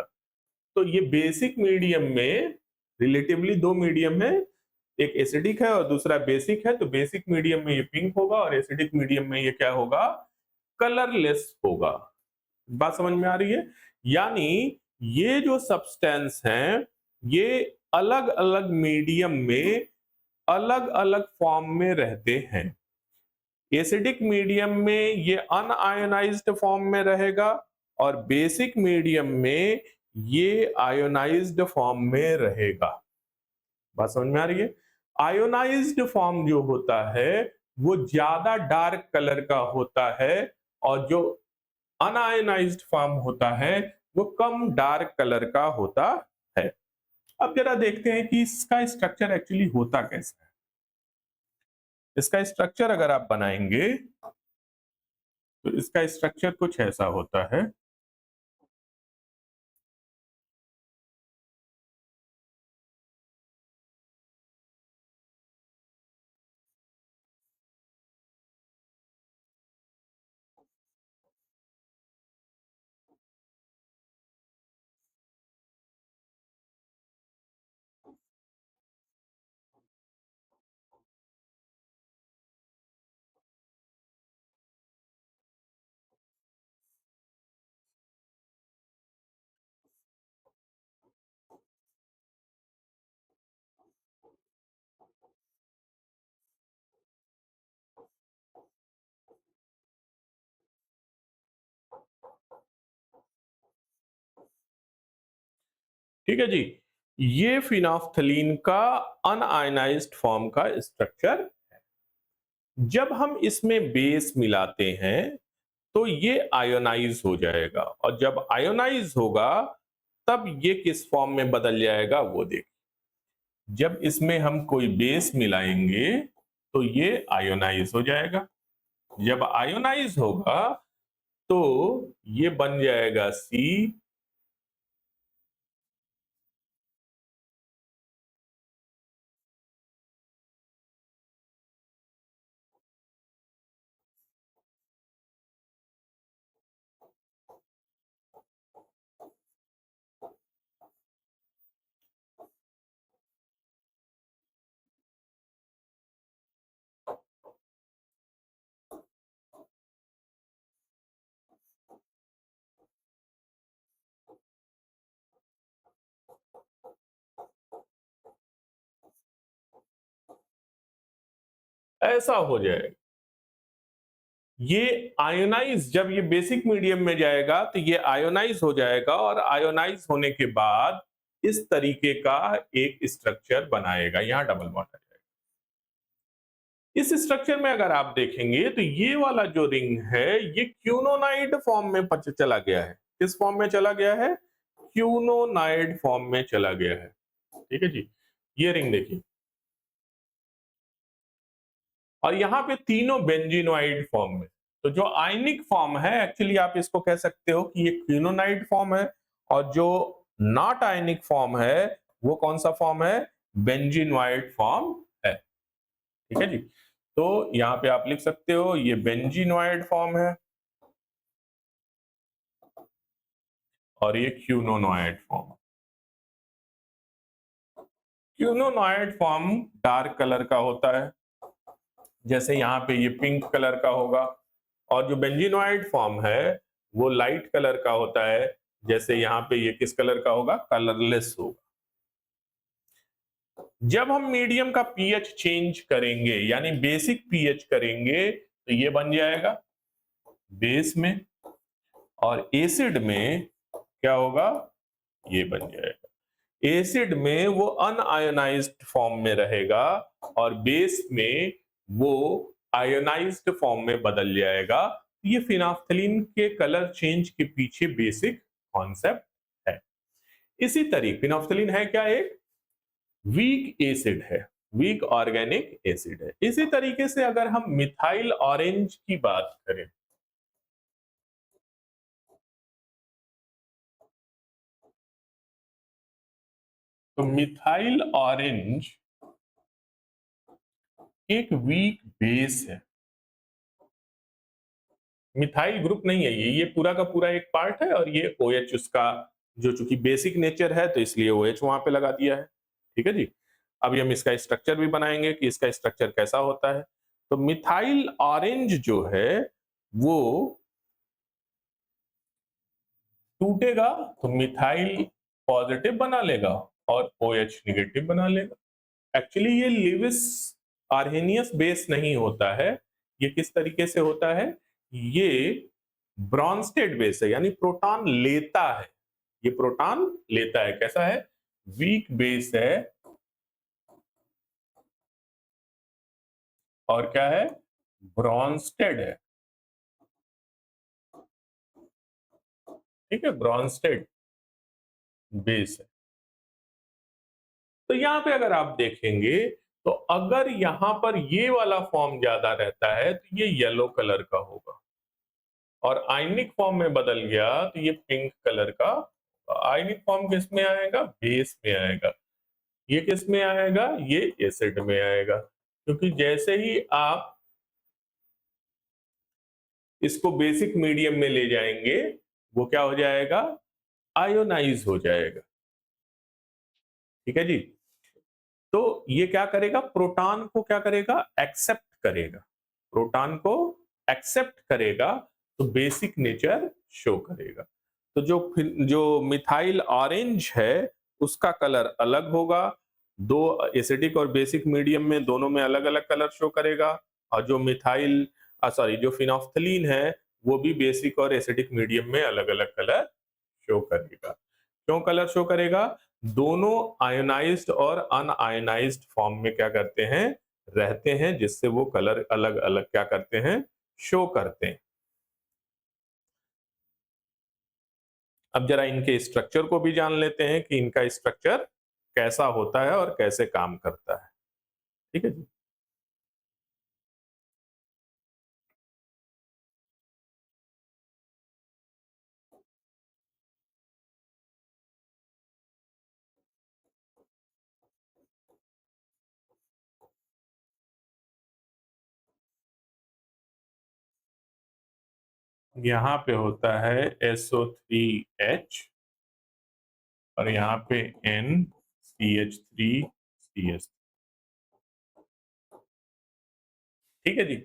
तो ये बेसिक मीडियम में रिलेटिवली दो मीडियम है, एक एसिडिक है और दूसरा बेसिक है, तो बेसिक मीडियम में ये पिंक होगा और एसिडिक मीडियम में ये क्या होगा, कलरलेस होगा। बात समझ में आ रही है? यानी ये जो सब्सटेंस हैं ये अलग अलग मीडियम में अलग अलग फॉर्म में रहते हैं। एसिडिक मीडियम में ये अनआयोनाइज्ड फॉर्म में रहेगा और बेसिक मीडियम में ये आयोनाइज्ड फॉर्म में रहेगा। बात समझ में आ रही है? आयोनाइज्ड फॉर्म जो होता है वो ज्यादा डार्क कलर का होता है और जो अनआयोनाइज्ड फॉर्म होता है वो कम डार्क कलर का होता है। अब जरा देखते हैं कि इसका स्ट्रक्चर एक्चुअली होता कैसा है। इसका स्ट्रक्चर अगर आप बनाएंगे तो इसका स्ट्रक्चर कुछ ऐसा होता है। ठीक है जी, ये फिनोल्फ्थलीन का अनआयनाइज्ड फॉर्म का स्ट्रक्चर। जब हम इसमें बेस मिलाते हैं तो ये आयोनाइज हो जाएगा और जब आयोनाइज होगा तब ये किस फॉर्म में बदल जाएगा वो देखिए। जब इसमें हम कोई बेस मिलाएंगे तो ये आयोनाइज हो जाएगा। जब आयोनाइज होगा तो ये बन जाएगा सी, ऐसा हो जाएगा। ये आयोनाइज, जब ये बेसिक मीडियम में जाएगा तो ये आयोनाइज हो जाएगा और आयोनाइज होने के बाद इस तरीके का एक स्ट्रक्चर बनाएगा। यहां डबल बॉन्ड आ जाएगा। इस स्ट्रक्चर में अगर आप देखेंगे तो ये वाला जो रिंग है ये क्यूनोनाइड फॉर्म में चला गया है। किस फॉर्म में चला गया है? क्यूनोनाइड फॉर्म में चला गया है। ठीक है जी, ये रिंग देखिए और यहाँ पे तीनों बेंजीनोइड फॉर्म में। तो जो आयनिक फॉर्म है एक्चुअली आप इसको कह सकते हो कि ये क्विनोनाइड फॉर्म है और जो नॉट आयनिक फॉर्म है वो कौन सा फॉर्म है? बेंजीनोइड फॉर्म है। ठीक है जी, तो यहाँ पे आप लिख सकते हो ये बेंजीनोइड फॉर्म है और ये क्यूनोनोइड फॉर्म। क्यूनोनोइड फॉर्म डार्क कलर का होता है, जैसे यहाँ पे ये पिंक कलर का होगा, और जो बेंजीनोइड फॉर्म है वो लाइट कलर का होता है, जैसे यहाँ पे ये किस कलर का होगा? कलरलेस होगा। जब हम मीडियम का पीएच चेंज करेंगे यानी बेसिक पीएच करेंगे तो ये बन जाएगा बेस में, और एसिड में क्या होगा? ये बन जाएगा। एसिड में वो अनआयोनाइज्ड फॉर्म में रहेगा और बेस में वो आयोनाइज्ड फॉर्म में बदल जाएगा। ये फिनोल्फ्थलीन के कलर चेंज के पीछे बेसिक कॉन्सेप्ट है। इसी तरीके फिनोल्फ्थलीन है क्या? एक वीक एसिड है, वीक ऑर्गेनिक एसिड है। इसी तरीके से अगर हम मिथाइल ऑरेंज की बात करें तो मिथाइल ऑरेंज एक वीक बेस है, मिथाइल ग्रुप नहीं है, ये पूरा का पूरा एक पार्ट है और ये OH उसका जो चूंकि बेसिक नेचर है तो इसलिए OH वहां पे लगा दिया है। ठीक है जी। अभी हम इसका स्ट्रक्चर भी बनाएंगे कि इसका स्ट्रक्चर कैसा होता है। तो मिथाइल ऑरेंज जो है वो टूटेगा तो मिथाइल पॉजिटिव बना लेगा और OH निगेटिव बना लेगा। एक्चुअली ये लिविस आर्हेनियस बेस नहीं होता है, ये किस तरीके से होता है, ये ब्रॉन्स्टेड बेस है, यानी प्रोटॉन लेता है, ये प्रोटॉन लेता है। कैसा है, वीक बेस है और क्या है, ब्रॉन्स्टेड है। ठीक है, ब्रॉन्स्टेड बेस है। तो यहां पे अगर आप देखेंगे तो अगर यहां पर ये वाला फॉर्म ज्यादा रहता है तो ये येलो कलर का होगा और आयनिक फॉर्म में बदल गया तो ये पिंक कलर का। आयनिक फॉर्म किस में आएगा, बेस में आएगा। ये किस में आएगा, ये एसिड में आएगा, क्योंकि जैसे ही आप इसको बेसिक मीडियम में ले जाएंगे वो क्या हो जाएगा, आयोनाइज हो जाएगा। ठीक है जी। तो ये क्या करेगा, प्रोटॉन को क्या करेगा, एक्सेप्ट करेगा, प्रोटॉन को एक्सेप्ट करेगा तो बेसिक नेचर शो करेगा। तो जो मिथाइल ऑरेंज है उसका कलर अलग होगा, दो एसिडिक और बेसिक मीडियम में दोनों में अलग अलग कलर शो करेगा। और जो मिथाइल जो फिनोफ्थलीन है वो भी बेसिक और एसिडिक मीडियम में अलग अलग कलर शो करेगा। क्यों कलर शो करेगा, दोनों आयोनाइज्ड और अनआयोनाइज्ड फॉर्म में क्या करते हैं, रहते हैं, जिससे वो कलर अलग अलग क्या करते हैं, शो करते हैं। अब जरा इनके स्ट्रक्चर को भी जान लेते हैं कि इनका स्ट्रक्चर कैसा होता है और कैसे काम करता है। ठीक है जी। यहाँ पे होता है SO3H और यहाँ पे NCH3CH। ठीक है जी।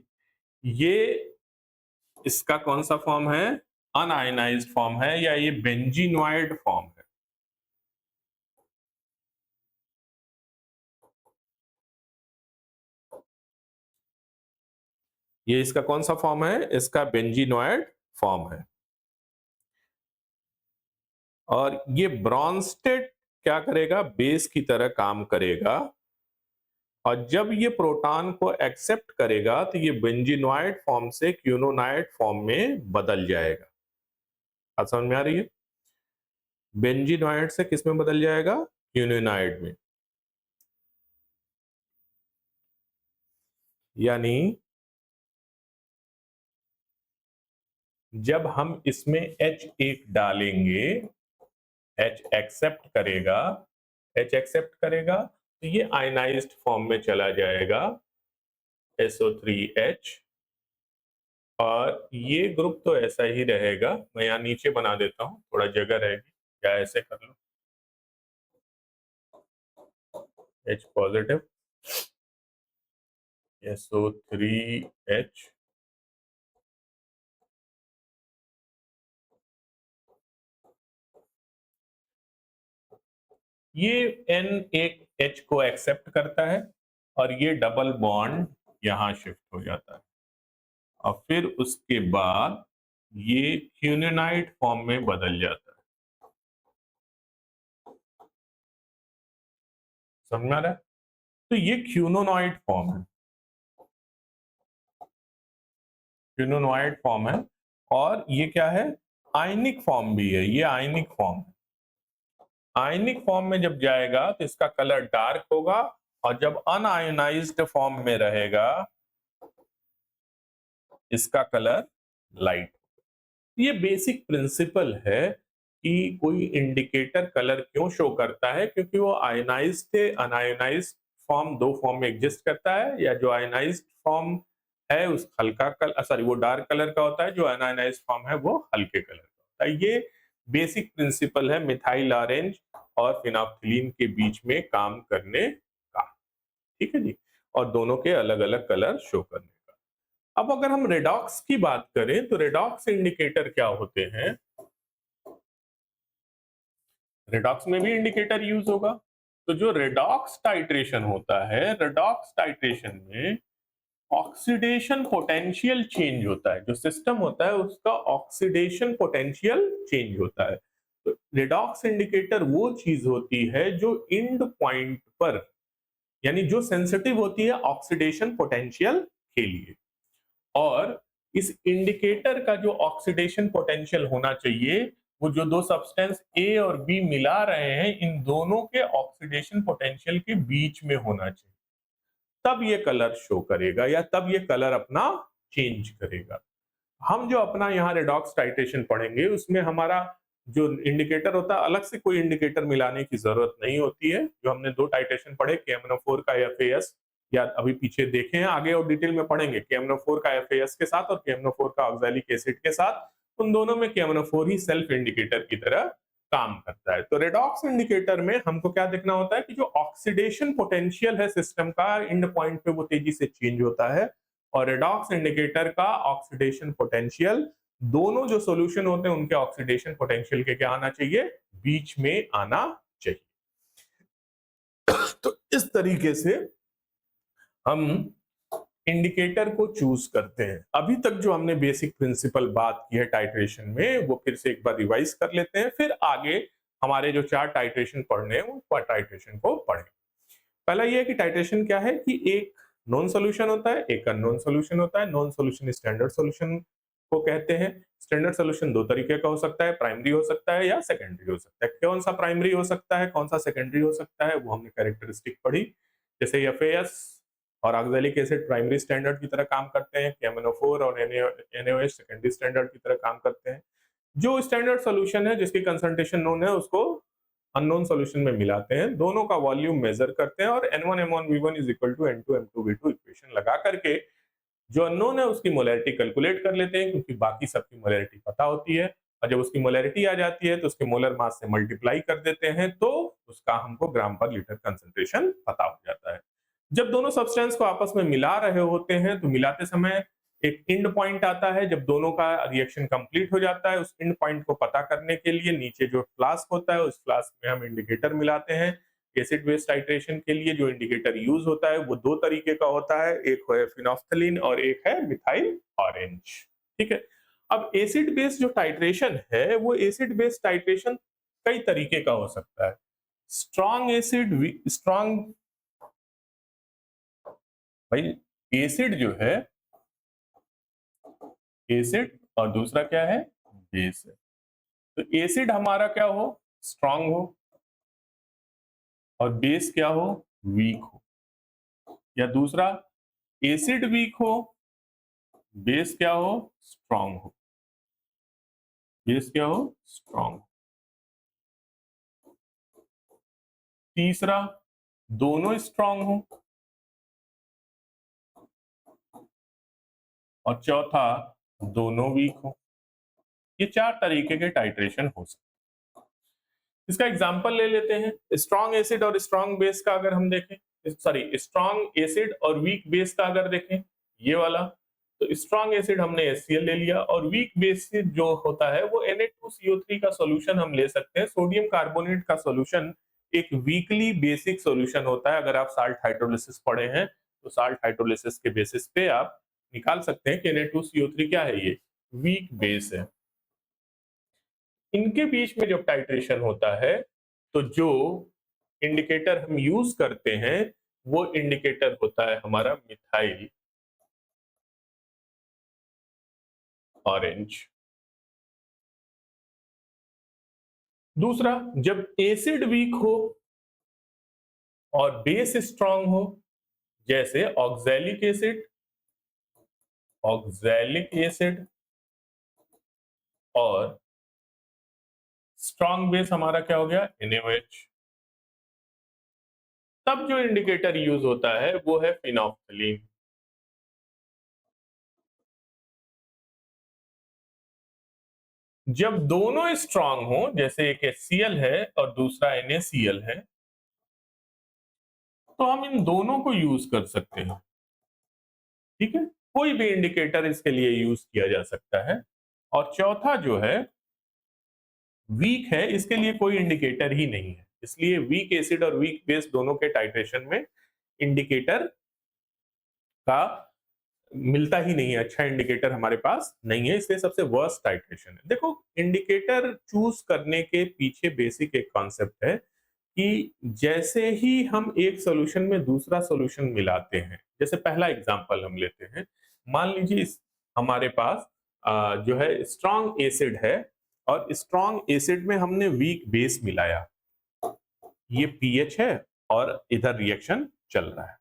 ये इसका कौन सा फॉर्म है, अनआयनाइज्ड फॉर्म है या ये बेंजीनॉइड फॉर्म है। ये इसका कौन सा फॉर्म है, इसका बेंजीनॉइड फॉर्म है। और ये ब्रॉन्स्टेड क्या करेगा, बेस की तरह काम करेगा और जब ये प्रोटॉन को एक्सेप्ट करेगा तो ये बेंजीनॉइड फॉर्म से क्यूनोनाइड फॉर्म में बदल जाएगा। बात समझ में आ रही है, बेंजीनॉइड से किस में बदल जाएगा, क्यूनोनाइड में। यानी जब हम इसमें H1 डालेंगे, H एक्सेप्ट करेगा, H एक्सेप्ट करेगा तो ये आयनाइज्ड फॉर्म में चला जाएगा SO3H और ये ग्रुप तो ऐसा ही रहेगा। मैं यहाँ नीचे बना देता हूँ, थोड़ा जगह रहेगी, या ऐसे कर लो, H पॉजिटिव SO3H ये N एक H को एक्सेप्ट करता है और ये डबल बॉन्ड यहां शिफ्ट हो जाता है और फिर उसके बाद ये क्यूनोनाइड फॉर्म में बदल जाता है। समझ में आ रहा है, तो ये क्यूनोनॉइड फॉर्म है, क्यूनोनॉइड फॉर्म है और ये क्या है, आयनिक फॉर्म भी है, ये आयनिक फॉर्म है। आयनिक फॉर्म में जब जाएगा तो इसका कलर डार्क होगा और जब अनआयोनाइज्ड फॉर्म में रहेगा इसका कलर लाइट। ये बेसिक प्रिंसिपल है कि कोई इंडिकेटर कलर क्यों शो करता है, क्योंकि वो आयनाइज्ड थे अनआयनाइज्ड फॉर्म, दो फॉर्म में एग्जिस्ट करता है, या जो आयनाइज्ड फॉर्म है उस हल्का कलर, सॉरी वो डार्क कलर का होता है, जो अनआयनाइज्ड फॉर्म है वो हल्के कलर का होता है। ये बेसिक प्रिंसिपल है मिथाइल ऑरेंज और फिनोल्फ्थालीन के बीच में काम करने का, ठीक है जी, और दोनों के अलग अलग कलर शो करने का। अब अगर हम रेडॉक्स की बात करें तो रेडॉक्स इंडिकेटर क्या होते हैं, रेडॉक्स में भी इंडिकेटर यूज होगा। तो जो रेडॉक्स टाइट्रेशन होता है, रेडॉक्स टाइट्रेशन में ऑक्सीडेशन पोटेंशियल चेंज होता है, जो सिस्टम होता है उसका ऑक्सीडेशन पोटेंशियल चेंज होता है। तो रेडॉक्स इंडिकेटर वो चीज होती है जो एंड पॉइंट पर, यानी जो सेंसिटिव होती है ऑक्सीडेशन पोटेंशियल के लिए, और इस इंडिकेटर का जो ऑक्सीडेशन पोटेंशियल होना चाहिए वो जो दो सब्सटेंस ए और बी मिला रहे हैं इन दोनों के ऑक्सीडेशन पोटेंशियल के बीच में होना चाहिए, तब ये कलर शो करेगा या तब ये कलर अपना चेंज करेगा। हम जो अपना यहाँ रेडॉक्स टाइट्रेशन पढ़ेंगे उसमें हमारा जो इंडिकेटर होता है अलग से कोई इंडिकेटर मिलाने की जरूरत नहीं होती है। जो हमने दो टाइट्रेशन पढ़े KMnO4 का FAS, या अभी पीछे देखे हैं, आगे और डिटेल में पढ़ेंगे KMnO4 का FAS के साथ और KMnO4 का ऑक्सैलिक एसिड के साथ, उन दोनों में KMnO4 ही सेल्फ इंडिकेटर की तरह काम करता है। तो रेडॉक्स इंडिकेटर में हमको क्या देखना होता है कि जो ऑक्सीडेशन पोटेंशियल है सिस्टम का एंड पॉइंट पे वो तेजी से चेंज होता है, और रेडॉक्स इंडिकेटर का ऑक्सीडेशन पोटेंशियल दोनों जो सॉल्यूशन होते हैं उनके ऑक्सीडेशन पोटेंशियल के क्या आना चाहिए, बीच में आना चाहिए। तो इस तरीके से हम इंडिकेटर को चूज करते हैं। अभी तक जो हमने बेसिक प्रिंसिपल बात की है टाइट्रेशन में वो फिर से एक बार रिवाइज कर लेते हैं, फिर आगे हमारे जो चार टाइट्रेशन पढ़ने हैं वो टाइट्रेशन को पढ़ें। पहला ये है कि टाइट्रेशन क्या है कि एक नॉन सॉल्यूशन होता है, एक अननोन सॉल्यूशन होता है। नॉन सॉल्यूशन स्टैंडर्ड सॉल्यूशन को कहते हैं। स्टैंडर्ड सॉल्यूशन दो तरीके का हो सकता है, प्राइमरी हो सकता है या सेकेंडरी हो सकता है। कौन सा प्राइमरी हो सकता है, कौन सा सेकेंडरी हो सकता है, वो हमने कैरेक्टरिस्टिक पढ़ी। जैसे FAS और ऑक्सैलिक एसिड प्राइमरी स्टैंडर्ड की तरह काम करते हैं, KMnO4 और NaOH सेकेंडरी स्टैंडर्ड की तरह काम करते हैं। जो स्टैंडर्ड सॉल्यूशन है जिसकी कंसंट्रेशन नोन है उसको अननोन सॉल्यूशन में मिलाते हैं, दोनों का वॉल्यूम मेजर करते हैं और N1M1V1 is equal to N2M2V2 equation लगा करके जो अननोन है उसकी मोलैरिटी कैलकुलेट कर लेते हैं, क्योंकि बाकी सबकी मोलैरिटी पता होती है, और जब उसकी मोलैरिटी आ जाती है तो उसके मोलर मास से मल्टीप्लाई कर देते हैं तो उसका हमको ग्राम पर लीटर कंसंट्रेशन पता हो जाता है। जब दोनों सब्सटेंस को आपस में मिला रहे होते हैं तो मिलाते समय एक एंड पॉइंट आता है, जब दोनों का रिएक्शन कंप्लीट हो जाता है उस एंड पॉइंट को पता करने के लिए नीचे जो फ्लास्क होता है उस फ्लास्क में हम इंडिकेटर मिलाते हैं। एसिड बेस टाइट्रेशन के लिए जो इंडिकेटर यूज होता है वो दो तरीके का होता है, एक है फिनोल्फ्थालीन और एक है मिथाइल ऑरेंज, ठीक है। अब एसिड बेस जो टाइट्रेशन है वो एसिड बेस टाइट्रेशन कई तरीके का हो सकता है। स्ट्रॉन्ग एसिड, स्ट्रॉन्ग, भाई एसिड जो है एसिड और दूसरा क्या है बेस है। तो एसिड हमारा क्या हो, स्ट्रॉन्ग हो, और बेस क्या हो, वीक हो। या दूसरा एसिड वीक हो, बेस क्या हो, स्ट्रॉन्ग हो। बेस क्या हो, स्ट्रॉन्ग हो। तीसरा दोनों स्ट्रॉन्ग हो, और चौथा दोनों वीक हो। ये चार तरीके के टाइट्रेशन हो सकते हैं। इसका एग्जांपल ले लेते हैं। स्ट्रॉन्ग एसिड और स्ट्रॉन्ग बेस का अगर हम देखें, सॉरी स्ट्रॉन्ग एसिड और वीक बेस का अगर देखें, ये वाला, तो स्ट्रॉन्ग एसिड हमने HCl ले लिया, और वीक बेस जो होता है वो Na2CO3 का सॉल्यूशन हम ले सकते हैं। सोडियम कार्बोनेट का सॉल्यूशन एक वीकली बेसिक सॉल्यूशन होता है। अगर आप साल्ट हाइड्रोलिसिस पढ़े हैं तो साल्ट हाइड्रोलिसिस के बेसिस पे आप निकाल सकते हैं कि Na2CO3 क्या है, ये वीक बेस है। इनके बीच में जब टाइट्रेशन होता है तो जो इंडिकेटर हम यूज करते हैं वो इंडिकेटर होता है हमारा मिथाइल ऑरेंज। दूसरा, जब एसिड वीक हो और बेस स्ट्रांग हो, जैसे ऑक्सैलिक एसिड, ऑक्सैलिक एसिड और स्ट्रॉन्ग बेस हमारा क्या हो गया, NaOH। तब जो इंडिकेटर यूज होता है वो है फिनोल्फथालीन। जब दोनों स्ट्रांग हो, जैसे एक HCl है और दूसरा NaCl है, तो हम इन दोनों को यूज कर सकते हैं। ठीक है, कोई भी इंडिकेटर इसके लिए यूज किया जा सकता है। और चौथा जो है वीक है, इसके लिए कोई इंडिकेटर ही नहीं है, इसलिए वीक एसिड और वीक बेस दोनों के टाइट्रेशन में इंडिकेटर का मिलता ही नहीं है, अच्छा इंडिकेटर हमारे पास नहीं है, इसलिए सबसे वर्स्ट टाइट्रेशन है। देखो, इंडिकेटर चूज करने के पीछे बेसिक एक कॉन्सेप्ट है कि जैसे ही हम एक सॉल्यूशन में दूसरा सॉल्यूशन मिलाते हैं, जैसे पहला एग्जांपल हम लेते हैं, मान लीजिए हमारे पास जो है स्ट्रॉन्ग एसिड है और स्ट्रॉन्ग एसिड में हमने वीक बेस मिलाया, ये पीएच है और इधर रिएक्शन चल रहा है।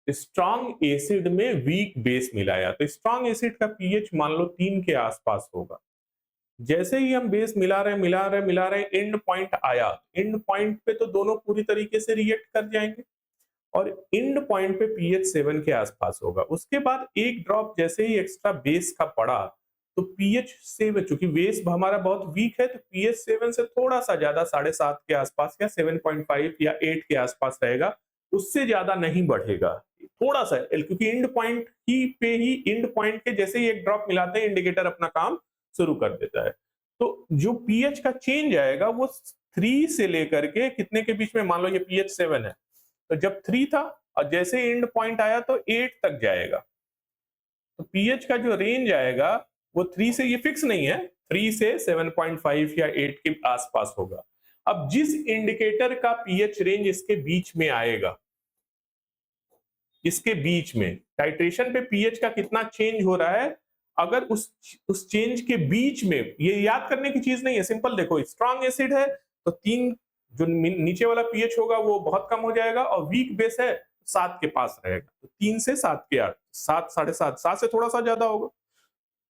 स्ट्रॉन्ग एसिड में वीक बेस मिलाया तो स्ट्रॉन्ग एसिड का पीएच मान लो 3 के आसपास होगा। जैसे ही हम बेस मिला रहे एंड पॉइंट आया, एंड पॉइंट पे तो दोनों पूरी तरीके से रिएक्ट कर जाएंगे और एंड पॉइंट पे पीएच 7 के आसपास होगा। उसके बाद एक ड्रॉप जैसे ही एक्स्ट्रा बेस का पड़ा तो पीएच 7, चूंकि बेस हमारा बहुत वीक है तो पीएच 7 से थोड़ा सा ज्यादा 7.5 के आसपास या 7.5 या 8 के आसपास रहेगा, उससे ज्यादा नहीं बढ़ेगा, थोड़ा सा, क्योंकि and point he and point के जैसे ही एक ड्रॉप मिलाते हैं इंडिकेटर अपना काम शुरू कर देता है। तो जो पीएच का चेंज आएगा वो 3 से लेकर के कितने के बीच में, मान लो ये पीएच 7 है तो जब 3 था और जैसे एंड पॉइंट आया तो 8 तक जाएगा। तो पीएच का जो रेंज आएगा वो 3 से, ये फिक्स नहीं है, 3 से 7.5 या 8 के आसपास होगा। अब जिस इंडिकेटर का पीएच रेंज इसके बीच में आएगा, इसके बीच में टाइट्रेशन पे पीएच का कितना चेंज हो रहा है, अगर उस चेंज के बीच में, ये याद करने की चीज नहीं है, सिंपल देखो, स्ट्रॉन्ग एसिड है तो 3 जो नीचे वाला पीएच होगा वो बहुत कम हो जाएगा और वीक बेस है 7 के पास रहेगा, तो 3 से 7 के 8, 7, 7.5, 7 से थोड़ा सा ज्यादा होगा।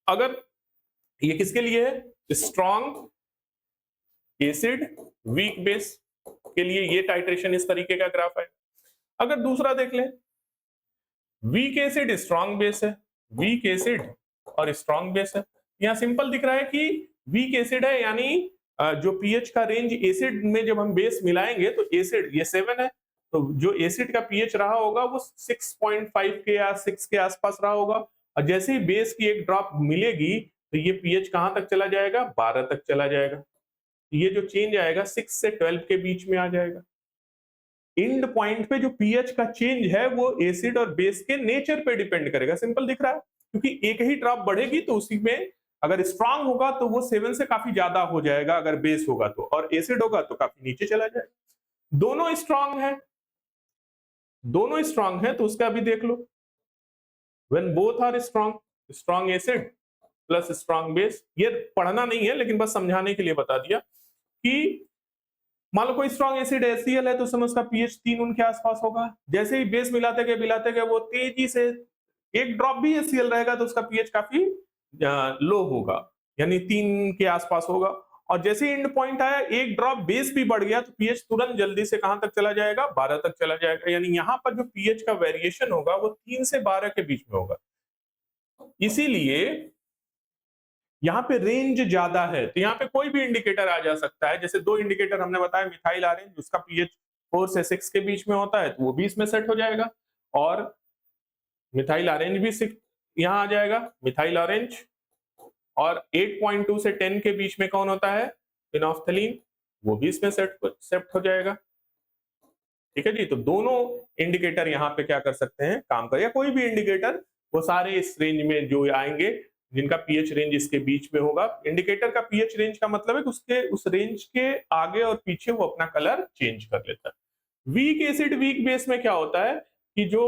अगर ये किसके लिए है, स्ट्रॉन्ग एसिड वीक बेस के लिए ये टाइट्रेशन इस तरीके का ग्राफ है। अगर दूसरा देख लें, वीक एसिड स्ट्रॉन्ग बेस है, वीक एसिड और स्ट्रॉन्ग बेस है, यहां सिंपल दिख रहा है कि वीक एसिड है, यानी जो पीएच का रेंज एसिड में जब हम बेस मिलाएंगे तो एसिड ये 7 है, तो जो एसिड का पीएच रहा होगा वो 6.5 के या 6 के आसपास रहा होगा, और जैसे ही बेस की एक ड्रॉप मिलेगी तो ये पीएच कहां तक चला जाएगा, 12 तक चला जाएगा। ये जो चेंज आएगा 6 से 12 के बीच में आ जाएगा। एंड पॉइंट पे जो पीएच का चेंज है वो एसिड और बेस के नेचर पे डिपेंड करेगा, सिंपल दिख रहा है, क्योंकि एक ही ड्रॉप बढ़ेगी तो उसी में अगर स्ट्रांग होगा तो वो 7 से काफी ज्यादा हो जाएगा अगर बेस होगा तो, और एसिड होगा तो काफी नीचे चला जाएगा। दोनों स्ट्रांग है, दोनों स्ट्रांग है तो उसका भी देख लो, when both are strong, strong acid plus strong base, ये पढ़ना नहीं है लेकिन बस समझाने के लिए बता दिया कि मान लो कोई स्ट्रॉन्ग एसिड HCl है तो समय उसका पीएच 3 उनके आसपास होगा, जैसे ही बेस मिलाते गए वो तेजी से, एक ड्रॉप भी HCl रहेगा तो उसका पीएच काफी लो होगा, यानी 3 के आसपास होगा, और जैसे एंड पॉइंट आया एक ड्रॉप बेस भी बढ़ गया तो पीएच तुरंत जल्दी से कहां तक चला जाएगा, 12 तक चला जाएगा, यानी यहां पर जो पीएच का वेरिएशन होगा वो 3 से 12 के बीच में होगा। इसीलिए यहाँ पे रेंज ज्यादा है, तो यहाँ पे कोई भी इंडिकेटर आ जा सकता है, जैसे 2 इंडिकेटर हमने बताया, मिथाइल ऑरेंज उसका पीएच 4 से 6 के बीच में होता है तो वो 20 में सेट हो जाएगा, और मिथाइल ऑरेंज भी 6 यहाँ आ जाएगा, मिथाइल ऑरेंज, और 8.2 से 10 के बीच में कौन होता है, फिनोल्फथालीन, वो 20 में सेट हो जाएगा। ठीक है जी, तो दोनों इंडिकेटर यहाँ पे क्या कर सकते हैं, काम कर, या कोई भी इंडिकेटर, वो सारे इस रेंज में जो आएंगे जिनका पीएच रेंज इसके बीच में होगा। इंडिकेटर का पीएच रेंज का मतलब है कि उसके उस रेंज के आगे और पीछे वो अपना कलर चेंज कर लेता है। वीक एसिड वीक बेस में क्या होता है कि जो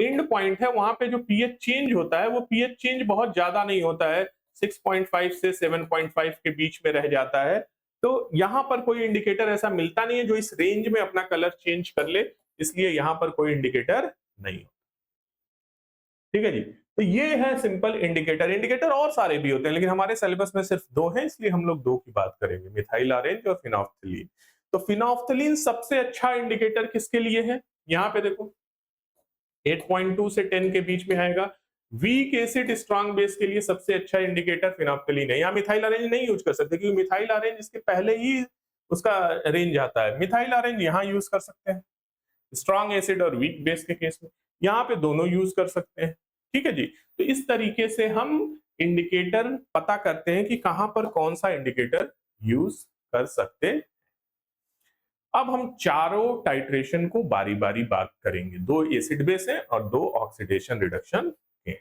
एंड पॉइंट है वहां पे जो पीएच चेंज होता है वो पीएच चेंज बहुत ज्यादा नहीं होता है, 6.5 से 7.5 के बीच में रह जाता है, तो यहां पर कोई इंडिकेटर ऐसा मिलता नहीं है जो इस रेंज में अपना कलर चेंज कर ले, इसलिए यहां पर कोई इंडिकेटर नहीं हो। ठीक है जी, तो ये है सिंपल इंडिकेटर। इंडिकेटर और सारे भी होते हैं, लेकिन हमारे सिलेबस में सिर्फ 2 हैं, इसलिए हम लोग 2 की बात करेंगे, मिथाइल आरेंज और फिनोल्फ्थलीन। तो फिनोल्फ्थलीन सबसे अच्छा इंडिकेटर किसके लिए है? यहाँ पे देखो 8.2 से 10 के बीच में आएगा। वीक एसिड स्ट्रॉन्ग बेस के लिए सबसे अच्छा इंडिकेटर फिनोल्फ्थलीन है। यहाँ मिथाइल आरेंज नहीं यूज कर सकते, क्योंकि मिथाइल आरेंज इसके पहले ही उसका रेंज आता है। मिथाइल आरेंज यहाँ यूज कर सकते हैं स्ट्रॉन्ग एसिड और वीक बेस के केस में, यहाँ पे दोनों यूज कर सकते हैं। ठीक है जी। तो इस तरीके से हम इंडिकेटर पता करते हैं कि कहां पर कौन सा इंडिकेटर यूज कर सकते हैं। अब हम चारों टाइट्रेशन को बारी बारी बात करेंगे। 2 एसिड बेस है और 2 ऑक्सीडेशन रिडक्शन है।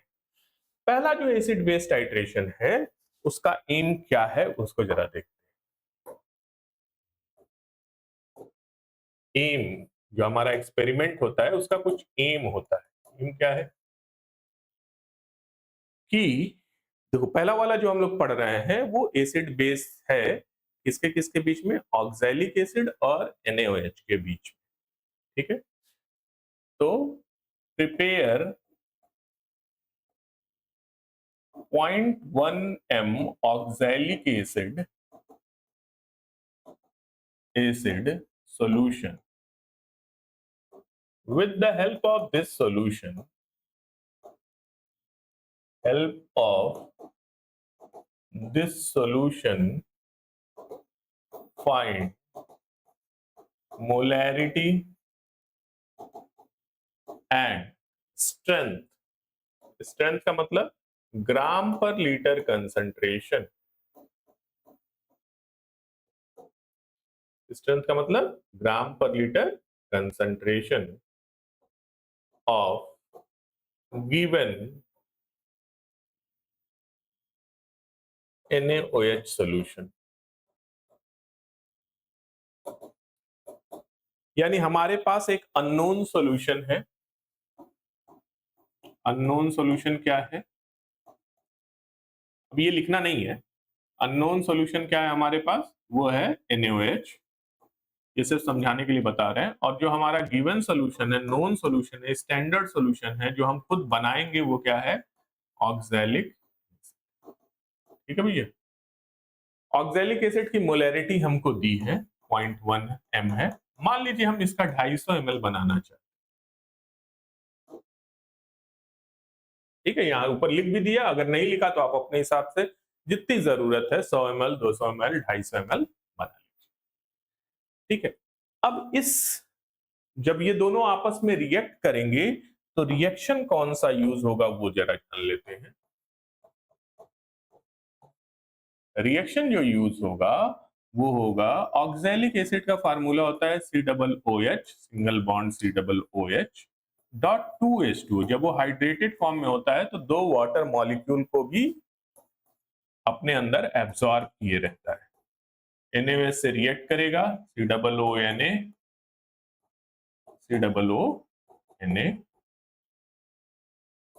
पहला जो एसिड बेस टाइट्रेशन है उसका एम क्या है उसको जरा देखते हैं। एम जो हमारा एक्सपेरिमेंट होता है उसका कुछ एम होता है। एम क्या है कि देखो पहला वाला जो हम लोग पढ़ रहे हैं वो एसिड बेस है किसके किसके बीच में, ऑक्सैलिक एसिड और NaOH के बीच में। ठीक है, तो prepare 0.1 m oxalic acid solution. With the help of this solution, find molarity and strength. Strength का मतलब ग्राम पर लीटर कंसंट्रेशन। स्ट्रेंथ का मतलब ग्राम per litre concentration of given NaOH solution. यानी हमारे पास एक अननोन सॉल्यूशन है। अननोन सॉल्यूशन क्या है, अब ये लिखना नहीं है। अननोन सॉल्यूशन क्या है हमारे पास, वो है NaOH। ये सिर्फ समझाने के लिए बता रहे हैं। और जो हमारा गिवन सॉल्यूशन है, नोन सॉल्यूशन है, स्टैंडर्ड सॉल्यूशन है, जो हम खुद बनाएंगे वो क्या है, ऑक्सैलिक। ठीक है भैया, ऑक्सैलिक एसिड की मोलैरिटी हमको दी है 0.1 m है। मान लीजिए हम इसका 250 ml बनाना चाहते हैं। ठीक है, यहाँ ऊपर लिख भी दिया, अगर नहीं लिखा तो आप अपने हिसाब से जितनी जरूरत है 100 ml, 200 ml, 250 ml बना लीजिए। ठीक है, अब इस जब ये दोनों आपस में रिएक्ट करेंगे तो रिएक्शन कौन सा यूज होगा वो जरा जान लेते हैं। रिएक्शन जो यूज होगा वो होगा, ऑक्सैलिक एसिड का फार्मूला होता है COOH, single bond COOH dot 2H2। जब वो हाइड्रेटेड फॉर्म में होता है तो 2 वाटर मॉलिक्यूल को भी अपने अंदर एब्सॉर्ब किए रहता है। NaOH से रिएक्ट करेगा, COONA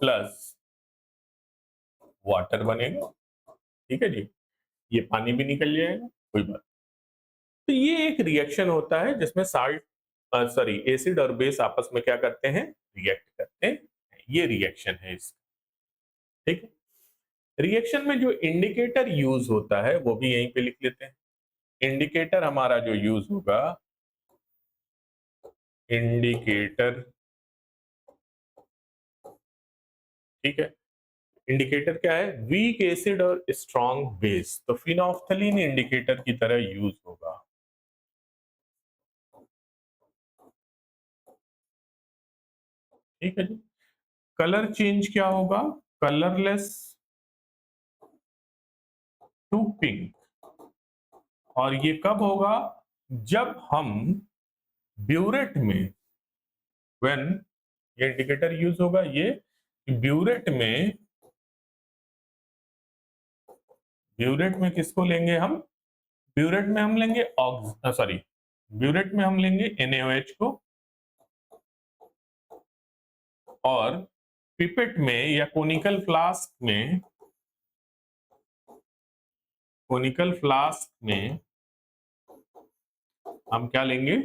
प्लस वाटर बनेगा। ठीक है जी, ये पानी भी निकल जाएगा, कोई बात। तो ये एक रिएक्शन होता है जिसमें एसिड और बेस आपस में क्या करते हैं, रिएक्ट करते हैं। ये रिएक्शन है इसका। ठीक है, रिएक्शन में जो इंडिकेटर यूज होता है वो भी यहीं पे लिख लेते हैं। इंडिकेटर हमारा जो यूज होगा, इंडिकेटर, ठीक है, इंडिकेटर क्या है, वीक एसिड और स्ट्रॉन्ग बेस। तो फिनोल्फ्थलीन इंडिकेटर की तरह यूज होगा। ठीक है जी। कलर चेंज क्या होगा, कलरलेस टू पिंक। और ये कब होगा, जब हम ब्यूरेट में, व्हेन ये इंडिकेटर यूज होगा, ये ब्यूरेट में किसको लेंगे हम, ब्यूरेट में हम लेंगे ब्यूरेट में हम लेंगे NaOH को, और पिपेट में या कोनिकल फ्लास्क में हम क्या लेंगे,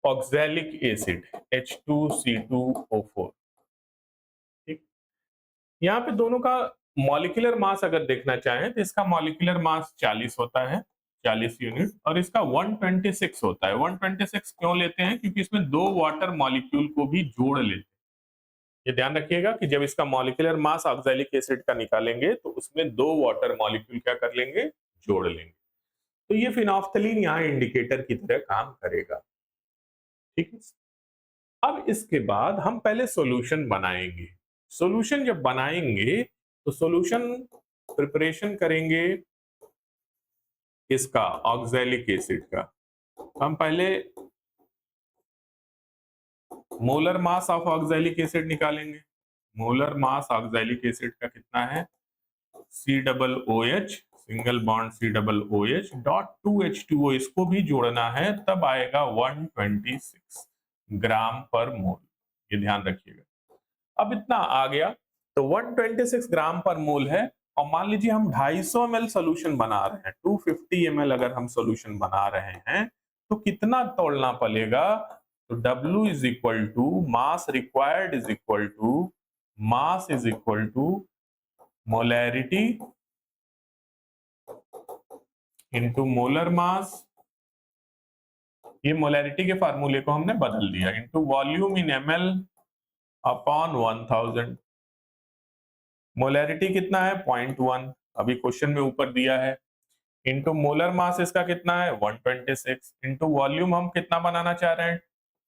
ऑक्सैलिक एसिड H2CO4। यहाँ पे दोनों का मॉलिक्यूलर मास अगर देखना चाहें तो इसका मॉलिक्यूलर मास 40 होता है, 40 यूनिट, और इसका 126 होता है। 126 क्यों लेते हैं? क्योंकि इसमें 2 वाटर मॉलिक्यूल को भी जोड़ लेते हैं। ये ध्यान रखिएगा कि जब इसका मॉलिक्यूलर मास ऑक्सैलिक एसिड का निकालेंगे तो उसमें 2 वाटर मॉलिक्यूल क्या कर लेंगे? जोड़ लेंगे। तो ये फिनोल्फ्थलीन यहाँ इंडिकेटर की तरह काम करेगा। ठीक है। अब इसके बाद हम पहले सॉल्यूशन बनाएंगे। सॉल्यूशन जब बनाएंगे तो सॉल्यूशन प्रिपरेशन करेंगे इसका ऑक्सैलिक एसिड का। हम पहले molar mass of oxalic acid निकालेंगे। मोलर मास ऑक्सैलिक एसिड का कितना है? COOH, single bond COOH dot 2H2O, इसको भी जोड़ना है, तब आएगा 126 ग्राम पर मोल। ये ध्यान रखिएगा। अब इतना आ गया तो 126 ग्राम पर मोल है, और मान लीजिए हम 250 ml सोल्यूशन बना रहे हैं, 250 ml अगर हम सोल्यूशन बना रहे हैं तो कितना तोड़ना पड़ेगा? तो W is equal to mass required is equal to mass is equal to molarity into molar mass. ये मोलैरिटी के फार्मूले को हमने बदल दिया, into volume in ml upon 1000। Molarity कितना है? 0.1, अभी क्वेश्चन में ऊपर दिया है। इनटू मोलर मास इसका कितना है? 126। इनटू वॉल्यूम हम कितना बनाना चाह रहे हैं?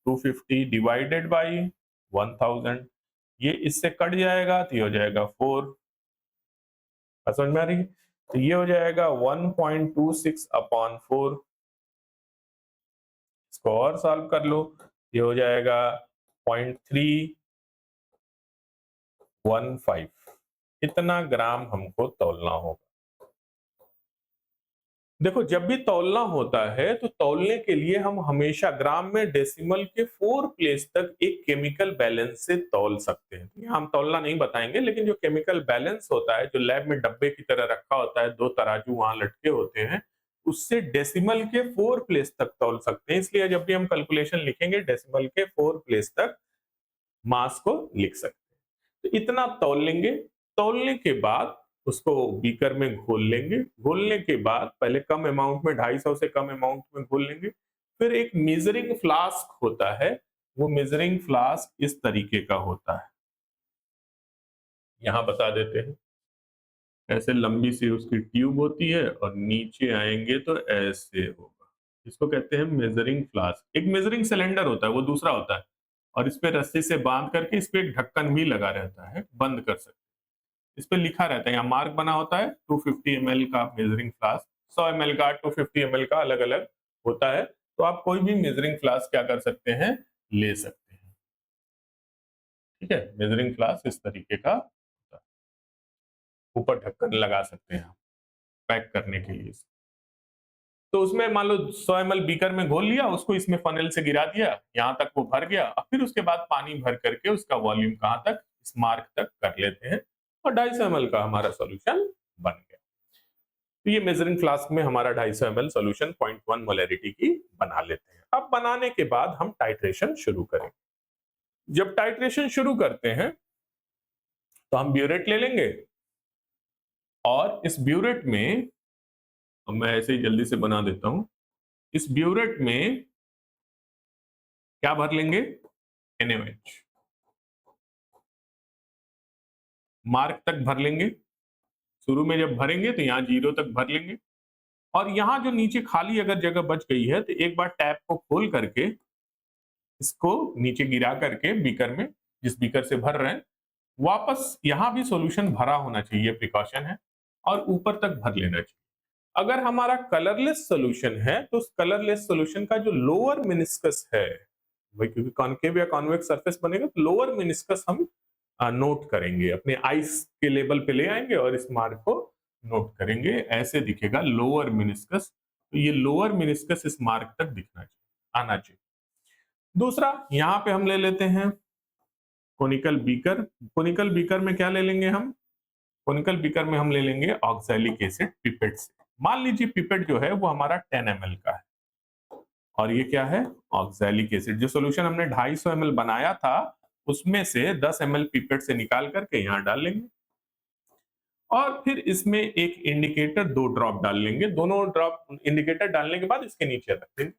250 डिवाइडेड बाई 1000। ये इससे कट जाएगा तो ये हो जाएगा 4। समझ में आ रही है? तो ये हो जाएगा 1.26 अपॉन 4। इसको और सॉल्व कर लो, ये हो जाएगा 0.315। इतना ग्राम हमको तौलना होगा। देखो, जब भी तौलना होता है तो तौलने के लिए हम हमेशा ग्राम में डेसिमल के 4 प्लेस तक एक केमिकल बैलेंस से तौल सकते हैं। यहाँ हम तौलना नहीं बताएंगे, लेकिन जो केमिकल बैलेंस होता है, जो लैब में डब्बे की तरह रखा होता है, 2 तराजू वहां लटके होते हैं, उससे डेसिमल के 4 प्लेस तक तौल सकते हैं। इसलिए जब भी हम कैलकुलेशन लिखेंगे, डेसिमल के 4 प्लेस तक मास को लिख सकते हैं। तो इतना तौल लेंगे। तौलने के बाद उसको बीकर में घोल लेंगे। घोलने के बाद पहले कम अमाउंट में, 250 से कम अमाउंट में घोल लेंगे। फिर एक मेजरिंग फ्लास्क होता है, वो मेजरिंग फ्लास्क इस तरीके का होता है, यहां बता देते हैं। ऐसे लंबी सी उसकी ट्यूब होती है और नीचे आएंगे तो ऐसे होगा। इसको कहते हैं मेजरिंग फ्लास्क। एक मेजरिंग सिलेंडर होता है, वो दूसरा होता है, और इस पे रस्सी से बांध करके इस पे एक ढक्कन भी लगा रहता है, बंद कर सकते हैं। इस पे लिखा रहता है, यहाँ मार्क बना होता है 250 ml का मेजरिंग फ्लास्क, 100 ml का, 250 ml का, अलग अलग होता है। तो आप कोई भी मेजरिंग फ्लास्क क्या कर सकते हैं? ले सकते हैं। ठीक है, मेजरिंग फ्लास्क इस तरीके का होता है, ऊपर ढक्कन लगा सकते हैं पैक करने के लिए। तो उसमें मान लो 100 ml बीकर में घोल लिया, उसको इसमें फनेल से गिरा दिया, यहाँ तक वो भर गया, और फिर उसके बाद पानी भर करके उसका वॉल्यूम कहाँ तक? इस मार्क तक कर लेते हैं, और 250 ml का हमारा सॉल्यूशन बन गया। तो ये मेजरिंग फ्लास्क में हमारा 250 ml सॉल्यूशन 0.1 मोलैरिटी की बना लेते हैं। अब बनाने के बाद हम टाइट्रेशन शुरू करेंगे। जब टाइट्रेशन शुरू करते हैं तो हम ब्यूरेट ले लेंगे, और इस ब्यूरेट में, मैं ऐसे ही जल्दी से बना देता हूं, इस ब्यूरेट में क्या भर लेंगे? NaOH मार्क तक भर लेंगे। शुरू में जब भरेंगे तो यहाँ 0 तक भर लेंगे, और यहाँ जो नीचे खाली अगर जगह बच गई है तो एक बार टैप को खोल करके इसको नीचे गिरा करके बीकर में, जिस बीकर से भर रहे हैं, वापस यहाँ भी सॉल्यूशन भरा होना चाहिए, प्रिकॉशन है, और ऊपर तक भर लेना चाहिए। अगर हमारा कलरलेस सॉल्यूशन है तो उस कलरलेस सॉल्यूशन का जो लोअर मेनिस्कस है, वही, क्योंकि कॉन्केव या कॉन्वेक्स सरफेस बनेगा, तो लोअर मेनिस्कस हम नोट करेंगे, अपने आइस के लेवल पे ले आएंगे और इस मार्क को नोट करेंगे। ऐसे दिखेगा लोअर मेनिस्कस। तो ये लोअर मेनिस्कस इस मार्क तक दिखना चाहिए, आना चाहिए। दूसरा, यहां पे हम ले लेते हैं कोनिकल बीकर। कोनिकल बीकर में क्या ले लेंगे हम? कोनिकल बीकर में हम ले लेंगे ऑक्सैलिक एसिड पिपेट से। मान लीजिए पिपेट जो है वो हमारा 10 ml का है, और ये क्या है? Oxalic acid. जो सॉल्यूशन हमने 250 ml बनाया था, उसमें से 10 ml पिपेट से निकाल करके यहाँ डाल लेंगे। और फिर इसमें एक इंडिकेटर 2 ड्रॉप डाल लेंगे, दोनों ड्रॉप इंडिकेटर डालने के बाद इसके नीचे रख देंगे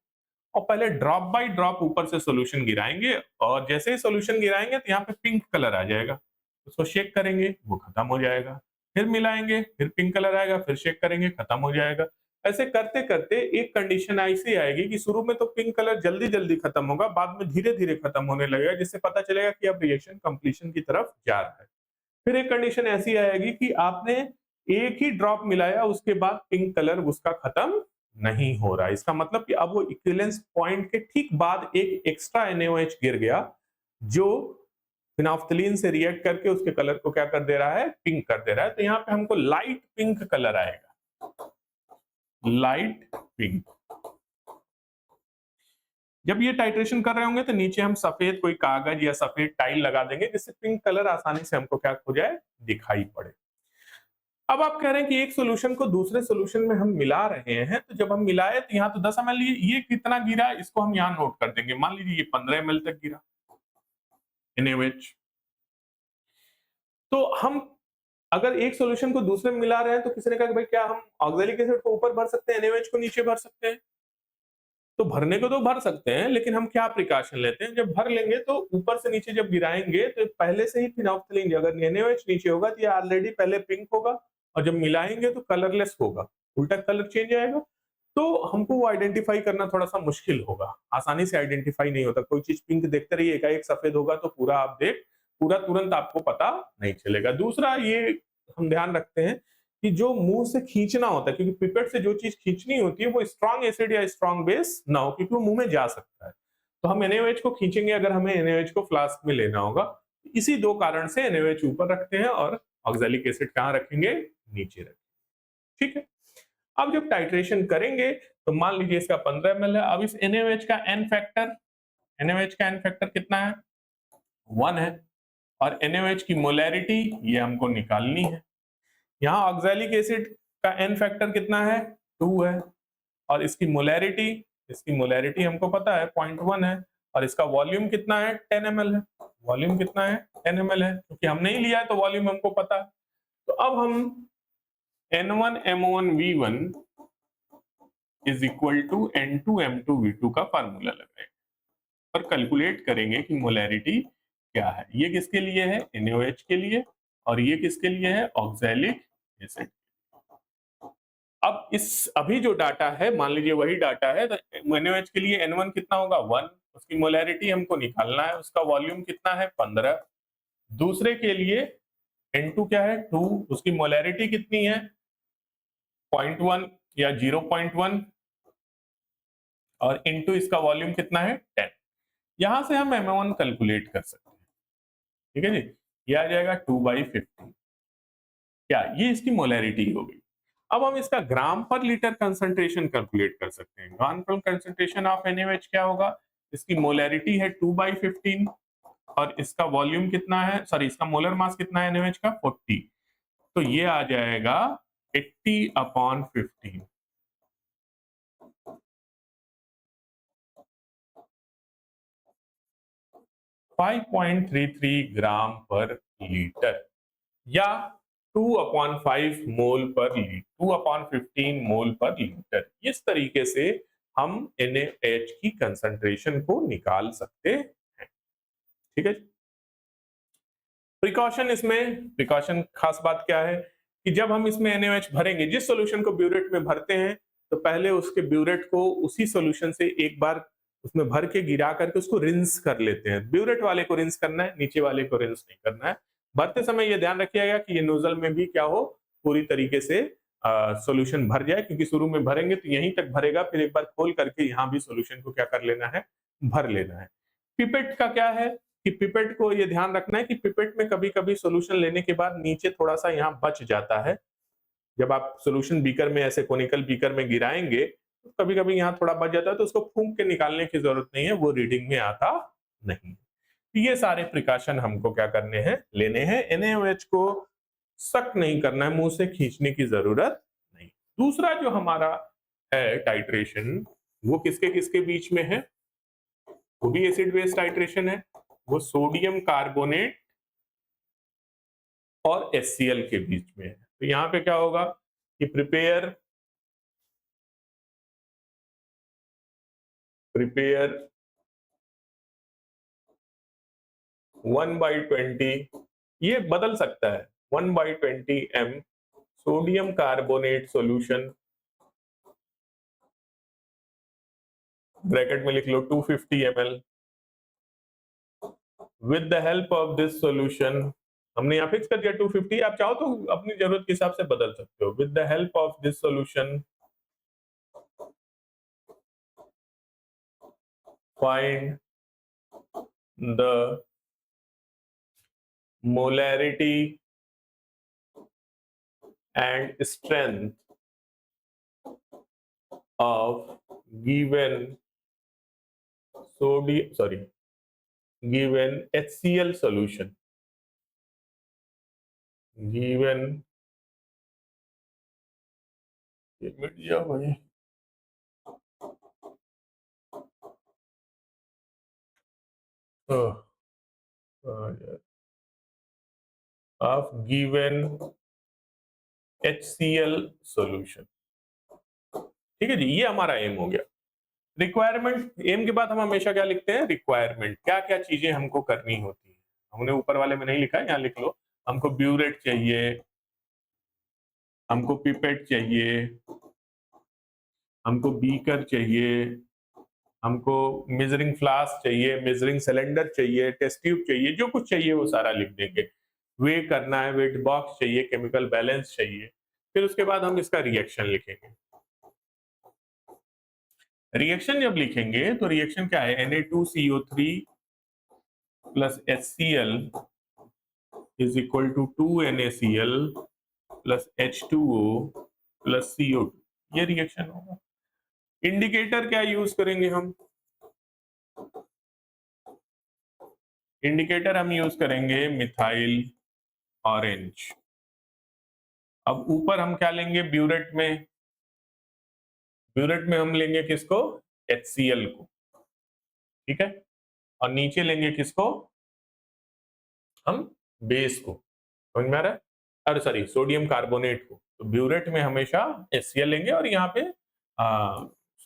और पहले ड्रॉप बाय ड्रॉप ऊपर से सॉल्यूशन गिराएंगे और जैसे ही सॉल्यूशन गिराएंगे तो यहाँ पे पिंक कलर आ जाएगा, उसको शेक करेंगे वो खत्म हो जाएगा, फिर मिलाएंगे फिर पिंक कलर आएगा, फिर शेक करेंगे खत्म हो जाएगा। ऐसे करते करते एक कंडीशन ऐसी आएगी कि शुरू में तो पिंक कलर जल्दी जल्दी खत्म होगा, बाद में धीरे धीरे खत्म होने लगेगा, जिससे पता चलेगा कि अब रिएक्शन कंप्लीशन की तरफ जा रहा है। फिर एक कंडीशन ऐसी आएगी कि आपने एक ही ड्रॉप मिलाया उसके बाद पिंक कलर उसका खत्म नहीं हो रहा, इसका मतलब कि अब वो इक्विवेलेंस पॉइंट के ठीक बाद एक एक्स्ट्रा NaOH गिर गया जो फिनोल्फ्थालीन से रिएक्ट करके उसके कलर को क्या कर दे रहा है, पिंक कर दे रहा है। तो यहाँ पे हमको लाइट पिंक कलर आएगा, लाइट पिंक। जब ये टाइट्रेशन कर रहे होंगे तो नीचे हम सफेद कोई कागज या सफेद टाइल लगा देंगे जिससे पिंक कलर आसानी से हमको क्या हो जाए, दिखाई पड़े। अब आप कह रहे हैं कि एक सॉल्यूशन को दूसरे सॉल्यूशन में हम मिला रहे हैं, तो जब हम मिलाए तो यहाँ तो 10 ml ये कितना गिरा इसको हम यहाँ नोट कर देंगे, मान लीजिए ये 15 ml तक गिरा NaOH। तो हम अगर एक सॉल्यूशन को दूसरे में मिला रहे हैं तो किसी ने कहा कि भाई क्या हम ऑक्सैलिक एसिड को ऊपर भर सकते हैं, NaOH को नीचे भर सकते हैं? तो भरने को तो भर सकते हैं, लेकिन हम क्या प्रिकॉशन लेते हैं, जब भर लेंगे तो ऊपर से नीचे जब गिराएंगे तो पहले से ही फिनोल्फ्थालीन अगर NaOH नीचे होगा तो ये ऑलरेडी पहले पिंक होगा और जब मिलाएंगे तो कलरलेस होगा, उल्टा कलर चेंज आएगा। तो हमको वो आइडेंटिफाई करना थोड़ा सा मुश्किल होगा, आसानी से आइडेंटिफाई नहीं होता। कोई चीज पिंक देखते रहिए, एकाएक सफेद होगा तो पूरा तुरंत आपको पता नहीं चलेगा। दूसरा ये हम ध्यान रखते हैं कि जो मुंह से खींचना होता है, क्योंकि पिपेट से जो चीज खींचनी होती है वो स्ट्रॉन्ग एसिड या स्ट्रॉन्ग बेस ना हो, क्योंकि वो मुंह में जा सकता है। तो हम NaOH को खींचेंगे अगर हमें NaOH को फ्लास्क में लेना होगा। इसी दो कारण से NaOH ऊपर रखते हैं और ऑक्सैलिक एसिड कहाँ रखेंगे, नीचे रखेंगे। ठीक है, अब जब टाइट्रेशन करेंगे तो मान लीजिए इसका 15 ml है। अब इस NaOH का NaOH का n फैक्टर कितना है, 1 है, और NaOH की मोलैरिटी ये हमको निकालनी है। यहाँ ऑक्सैलिक एसिड का n फैक्टर कितना है, 2 है, और इसकी मोलैरिटी हमको पता है 0.1 है, और इसका वॉल्यूम कितना है, 10 ml है। वॉल्यूम कितना है, 10 ml है, क्योंकि हमने ही लिया है तो वॉल्यूम हमको पता है। तो अब हम N1MO1V1 is equal to N2M2V2 का फार्मूला लगाएंगे और कैलकुलेट करेंगे कि मोलैरिटी क्या है। ये किसके लिए है, NaOH के लिए, और ये किसके लिए है, ऑक्सैलिक एसिड। अब इस अभी जो डाटा है मान लीजिए वही डाटा है, तो NaOH के लिए N1 कितना होगा, 1, उसकी मोलैरिटी हमको निकालना है, उसका वॉल्यूम कितना है, 15। दूसरे के लिए N2 क्या है, 2, उसकी मोलैरिटी कितनी है, 0.1 या 0.1, और इनटू इसका वॉल्यूम कितना है, 10। यहां से हम MO1 कैलकुलेट कर सकते हैं। ठीक है जी, ये आ जाएगा 2/50, क्या ये इसकी मोलैरिटी हो गई। अब हम इसका ग्राम पर लीटर कंसंट्रेशन कैलकुलेट कर सकते हैं। ग्राम पर कंसंट्रेशन ऑफ NaOH क्या होगा, इसकी मोलैरिटी है 2/15 और इसका वॉल्यूम कितना है, सॉरी इसका मोलर मास कितना है NaOH का, 40। तो ये आ जाएगा 80/15, 5.33 ग्राम पर लीटर या 2/5 मोल पर लीटर, 2/15 मोल पर लीटर। इस तरीके से हम NaOH की कंसंट्रेशन को निकाल सकते हैं। ठीक है, प्रिकॉशन खास बात क्या है कि जब हम इसमें NaOH भरेंगे, जिस सॉल्यूशन को ब्यूरेट में भरते हैं तो पहले उसके ब्यूरेट को उसी सॉल्यूशन से एक बार उसमें भर के गिरा करके उसको रिंस कर लेते हैं। ब्यूरेट वाले को रिंस करना है, नीचे वाले को रिंस नहीं करना है। भरते समय ये ध्यान रखिएगा कि ये नोजल में भी क्या हो, पूरी तरीके से सॉल्यूशन भर जाए, क्योंकि शुरू में भरेंगे तो यहीं तक भरेगा, फिर एक बार खोल करके यहाँ भी सॉल्यूशन को क्या कर लेना है, भर लेना है। पिपेट का क्या है कि पिपेट को ये ध्यान रखना है कि पिपेट में कभी कभी सॉल्यूशन लेने के बाद नीचे थोड़ा सा यहाँ बच जाता है। जब आप सॉल्यूशन बीकर में, ऐसे कोनिकल बीकर में गिराएंगे तो कभी कभी यहाँ थोड़ा बच जाता है, तो उसको फूंक के निकालने की जरूरत नहीं है, वो रीडिंग में आता नहीं। ये सारे प्रिकॉशन हमको क्या करने हैं, लेने हैं। NaOH को सक नहीं करना है, मुंह से खींचने की जरूरत नहीं। दूसरा जो हमारा है टाइट्रेशन, वो किसके किसके बीच में है, वो भी एसिड बेस टाइट्रेशन है। वो सोडियम कार्बोनेट और HCl के बीच में है। तो यहाँ पे क्या होगा कि प्रिपेयर 1/20, ये बदल सकता है, 1/20 m sodium carbonate solution, bracket में लिख लो 250 ml, with the help of this solution, हमने यहाँ फिक्स कर दिया 250, आप चाहो तो अपनी जरूरत के हिसाब से बदल सकते हो, with the help of this solution find the molarity and strength of given given HCl solution, given भाई of given HCl solution। ठीक है जी, ये हमारा एम हो गया। रिक्वायरमेंट, एम के बाद हम हमेशा क्या लिखते हैं, रिक्वायरमेंट, क्या क्या चीजें हमको करनी होती है। हमने ऊपर वाले में नहीं लिखा है, यहाँ लिख लो, हमको ब्यूरेट चाहिए, हमको पिपेट चाहिए, हमको बीकर चाहिए, हमको मेजरिंग फ्लास्क चाहिए, मेजरिंग सिलेंडर चाहिए, टेस्ट ट्यूब चाहिए, जो कुछ चाहिए वो सारा लिख देंगे। वे करना है, वेट बॉक्स चाहिए, केमिकल बैलेंस चाहिए, फिर उसके बाद हम इसका रिएक्शन लिखेंगे। रिएक्शन जब लिखेंगे तो रिएक्शन क्या है, Na2CO3 plus HCl is equal to 2NaCl plus H2O plus CO2, ये रिएक्शन होगा। इंडिकेटर क्या यूज करेंगे हम, इंडिकेटर हम यूज करेंगे मिथाइल ऑरेंज। अब ऊपर हम क्या लेंगे, ब्यूरेट में, ब्यूरेट में हम लेंगे किसको, HCl को, ठीक है, और नीचे लेंगे किसको, हम बेस को, समझ में आ रहा है, अरे सॉरी सोडियम कार्बोनेट को। तो ब्यूरेट में हमेशा HCl लेंगे और यहाँ पे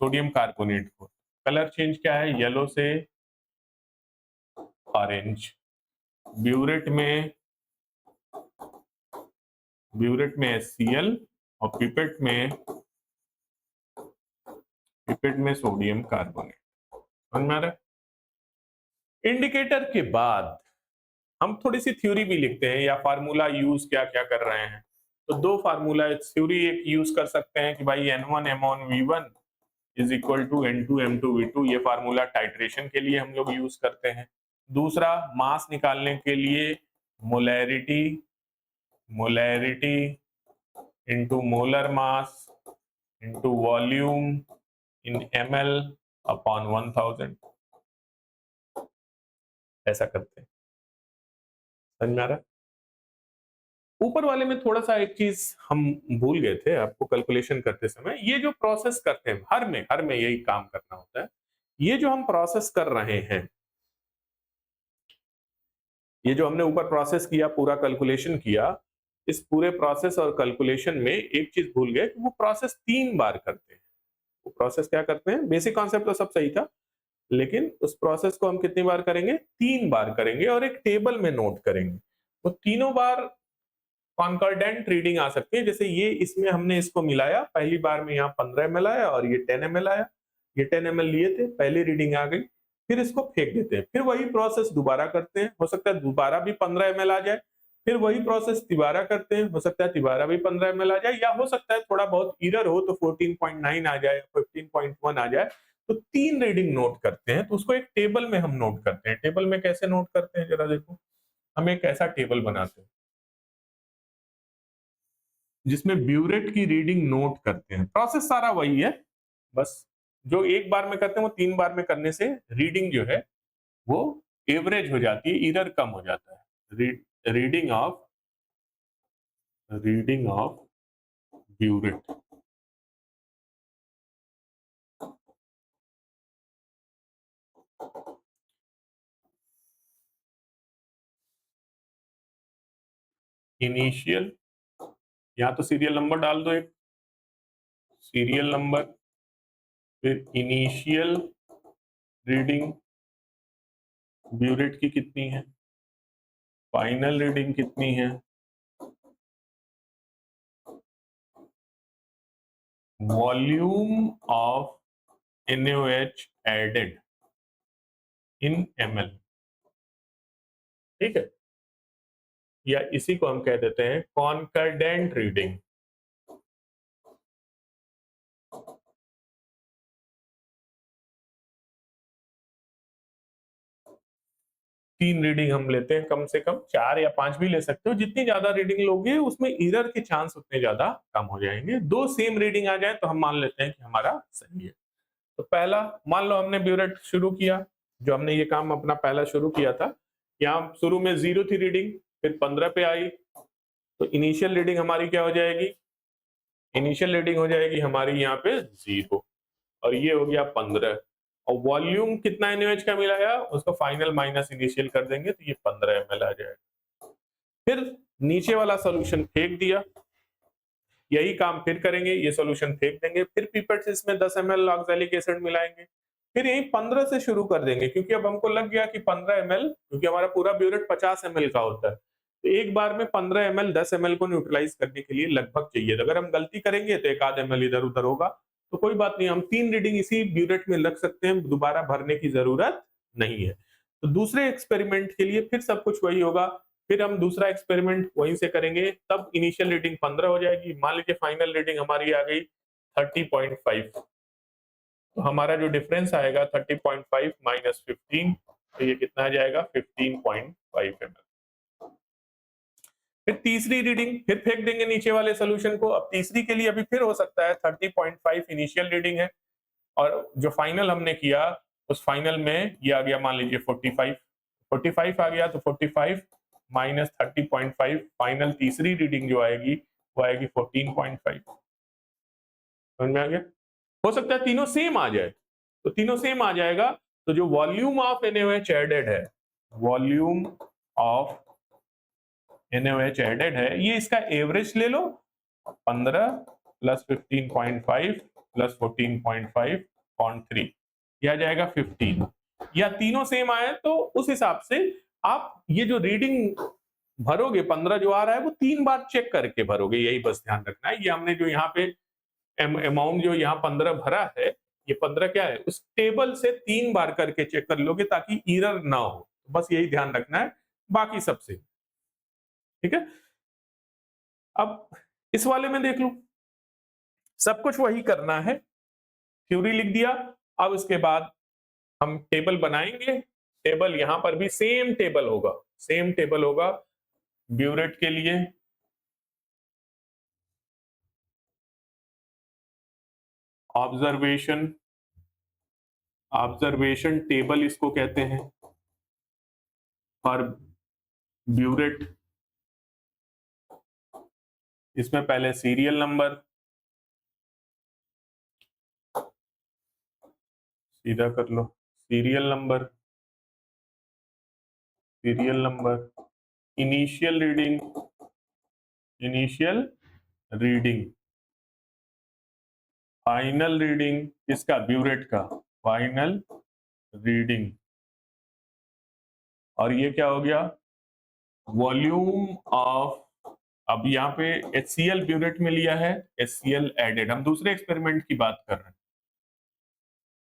सोडियम कार्बोनेट को। कलर चेंज क्या है, येलो से ऑरेंज। ब्यूरेट में HCl और पिपेट में सोडियम कार्बोनेट, समझ में आ रहा है। इंडिकेटर के बाद हम थोड़ी सी थ्योरी भी लिखते हैं, या फार्मूला यूज क्या क्या कर रहे हैं। तो दो फार्मूला थ्योरी एक यूज कर सकते हैं कि भाई N1M1V1 is equal to N2M2V2, ये फार्मूला टाइट्रेशन के लिए हम लोग यूज करते हैं। दूसरा मास निकालने के लिए molarity into molar mass into volume in ml upon 1000, ऐसा करते हैं, समझ में आ रहा है। ऊपर वाले में थोड़ा सा एक चीज हम भूल गए थे आपको कैलकुलेशन करते समय, ये जो प्रोसेस करते हैं हर में यही काम करना होता है। ये जो हम प्रोसेस कर रहे हैं, ये जो हमने ऊपर प्रोसेस किया, पूरा कैलकुलेशन किया, इस पूरे प्रोसेस और कैलकुलेशन में एक चीज भूल गए कि वो प्रोसेस 3 बार करते हैं। वो प्रोसेस क्या करते हैं, बेसिक कॉन्सेप्ट तो सब सही था, लेकिन उस प्रोसेस को हम कितनी बार करेंगे, 3 बार करेंगे और एक टेबल में नोट करेंगे। वो तीनों बार कॉन्कॉर्डेंट रीडिंग आ सकती है। जैसे ये, इसमें हमने इसको मिलाया, पहली बार में यहाँ 15 ml आया और ये 10 ml आया, ये 10 ml लिए थे, पहली रीडिंग आ गई, फिर इसको फेंक देते हैं, फिर वही प्रोसेस दोबारा करते हैं, हो सकता है दोबारा भी 15 ml आ जाए, फिर वही प्रोसेस दोबारा करते हैं, हो सकता है दोबारा भी 15 ml आ जाए, या हो सकता है थोड़ा बहुत एरर हो तो 14.9 आ जाए, 15.1 आ जाए। तो 3 रीडिंग नोट करते हैं, तो उसको एक टेबल में हम नोट करते हैं। टेबल में कैसे नोट करते हैं जरा देखो, हम एक ऐसा टेबल बनाते हैं जिसमें ब्यूरेट की रीडिंग नोट करते हैं। प्रोसेस सारा वही है, बस जो एक बार में करते हैं वो 3 बार में करने से रीडिंग जो है वो एवरेज हो जाती है, एरर कम हो जाता है। रीडिंग ऑफ ब्यूरेट, इनिशियल यहाँ तो सीरियल नंबर डाल दो, एक सीरियल नंबर, फिर इनिशियल रीडिंग ब्यूरेट की कितनी है, फाइनल रीडिंग कितनी है, volume of NaOH added in ml। ठीक है, या इसी को हम कह देते हैं कॉन्कर्डेंट रीडिंग। तीन रीडिंग हम लेते हैं, कम से कम 4 या 5 भी ले सकते हो, जितनी ज्यादा रीडिंग लोगे उसमें एरर के चांस उतने ज्यादा कम हो जाएंगे। दो सेम रीडिंग आ जाए तो हम मान लेते हैं कि हमारा सही है। तो पहला, मान लो हमने ब्यूरेट शुरू किया, जो हमने ये काम अपना पहला शुरू किया था, यहाँ शुरू में 0 थी रीडिंग, फिर 15 पे आई, तो इनिशियल रीडिंग हमारी क्या हो जाएगी, इनिशियल रीडिंग हो जाएगी हमारी यहाँ पे 0, और ये हो गया 15, और वॉल्यूम कितना NaOH का मिला है उसको फाइनल माइनस इनिशियल कर देंगे तो ये 15 ml आ जाएगा। फिर नीचे वाला सॉल्यूशन फेंक दिया, यही काम फिर करेंगे, ये सॉल्यूशन फेंक देंगे, फिर पिपेट से इसमें 10 ml ऑक्सैलिक एसिड मिलाएंगे, फिर यही 15 से शुरू कर देंगे, क्योंकि अब हमको लग गया कि 15 ml, क्योंकि हमारा पूरा ब्यूरेट 50 ml का होता है, तो एक बार में 15 ml 10 ml को न्यूट्रलाइज करने के लिए लगभग चाहिए। तो अगर हम गलती करेंगे तो एक आध ml इधर उधर होगा, तो कोई बात नहीं, हम 3 रीडिंग इसी ब्यूरेट में रख सकते हैं, दोबारा भरने की जरूरत नहीं है। तो दूसरे एक्सपेरिमेंट के लिए फिर सब कुछ वही होगा, फिर हम दूसरा एक्सपेरिमेंट वहीं से करेंगे, तब इनिशियल रीडिंग 15 हो जाएगी, मान लीजिए फाइनल रीडिंग हमारी आ गई 30.5, तो हमारा जो डिफरेंस आएगा 30.5 माइनस 15, तो ये कितना आ जाएगा 15.5 ml। फिर तीसरी रीडिंग फिर फेंक देंगे नीचे वाले सोल्यूशन को, अब तीसरी के लिए अभी फिर हो सकता है 30.5 इनिशियल रीडिंग है, और जो फाइनल हमने किया उस फाइनल में ये आ गया मान लीजिए 45 आ गया, तो 45 माइनस 30.5, फाइनल तीसरी रीडिंग जो आएगी वो आएगी 14.5। समझ में आ गया? हो सकता है तीनों सेम आ जाए, तो तीनों सेम आ जाएगा, तो जो वॉल्यूम ऑफ NaOH एडेड है, वॉल्यूम ऑफ NaOH एडेड है, ये इसका एवरेज ले लो, 15 प्लस 15.5 प्लस 14.5 ये आ जाएगा 15, या तीनों सेम आए तो उस हिसाब से आप ये जो रीडिंग भरोगे 15 जो आ रहा है वो 3 बार चेक करके भरोगे, यही बस ध्यान रखना है। ये हमने जो यहाँ पे अमाउंट जो यहाँ 15 भरा है, ये 15 क्या है, उस टेबल से 3 बार करके चेक कर लोगे ताकि एरर ना हो, बस यही ध्यान रखना है, बाकी सबसे ठीक है। अब इस वाले में देख लो, सब कुछ वही करना है, थ्योरी लिख दिया, अब इसके बाद हम टेबल बनाएंगे, टेबल यहां पर भी सेम टेबल होगा, सेम टेबल होगा ब्यूरेट के लिए, ऑब्जर्वेशन, ऑब्जर्वेशन टेबल इसको कहते हैं, फॉर ब्यूरेट, इसमें पहले सीरियल नंबर, सीधा कर लो, serial number, serial number, initial reading, initial reading, final reading किसका, ब्यूरेट का, फाइनल रीडिंग, और ये क्या हो गया, वॉल्यूम ऑफ, अब यहाँ पे HCl ब्यूरेट में लिया है, HCl एडेड, हम दूसरे एक्सपेरिमेंट की बात कर रहे हैं।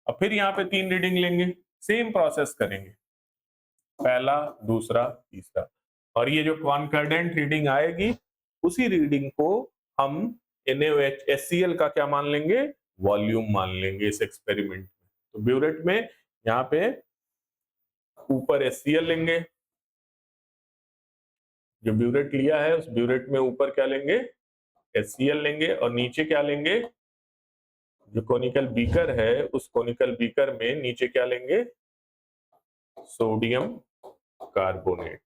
अब फिर यहाँ पे 3 रीडिंग लेंगे, सेम प्रोसेस करेंगे, पहला दूसरा तीसरा, और ये जो कॉन्कर्डेंट रीडिंग आएगी उसी रीडिंग को हम NaOH HCl का क्या मान लेंगे, वॉल्यूम मान लेंगे इस एक्सपेरिमेंट में। तो ब्यूरेट में यहाँ पे ऊपर HCl लेंगे, जो ब्यूरेट लिया है उस ब्यूरेट में ऊपर क्या लेंगे, HCl लेंगे, और नीचे क्या लेंगे, जो कोनिकल बीकर है उस कोनिकल बीकर में नीचे क्या लेंगे, सोडियम कार्बोनेट,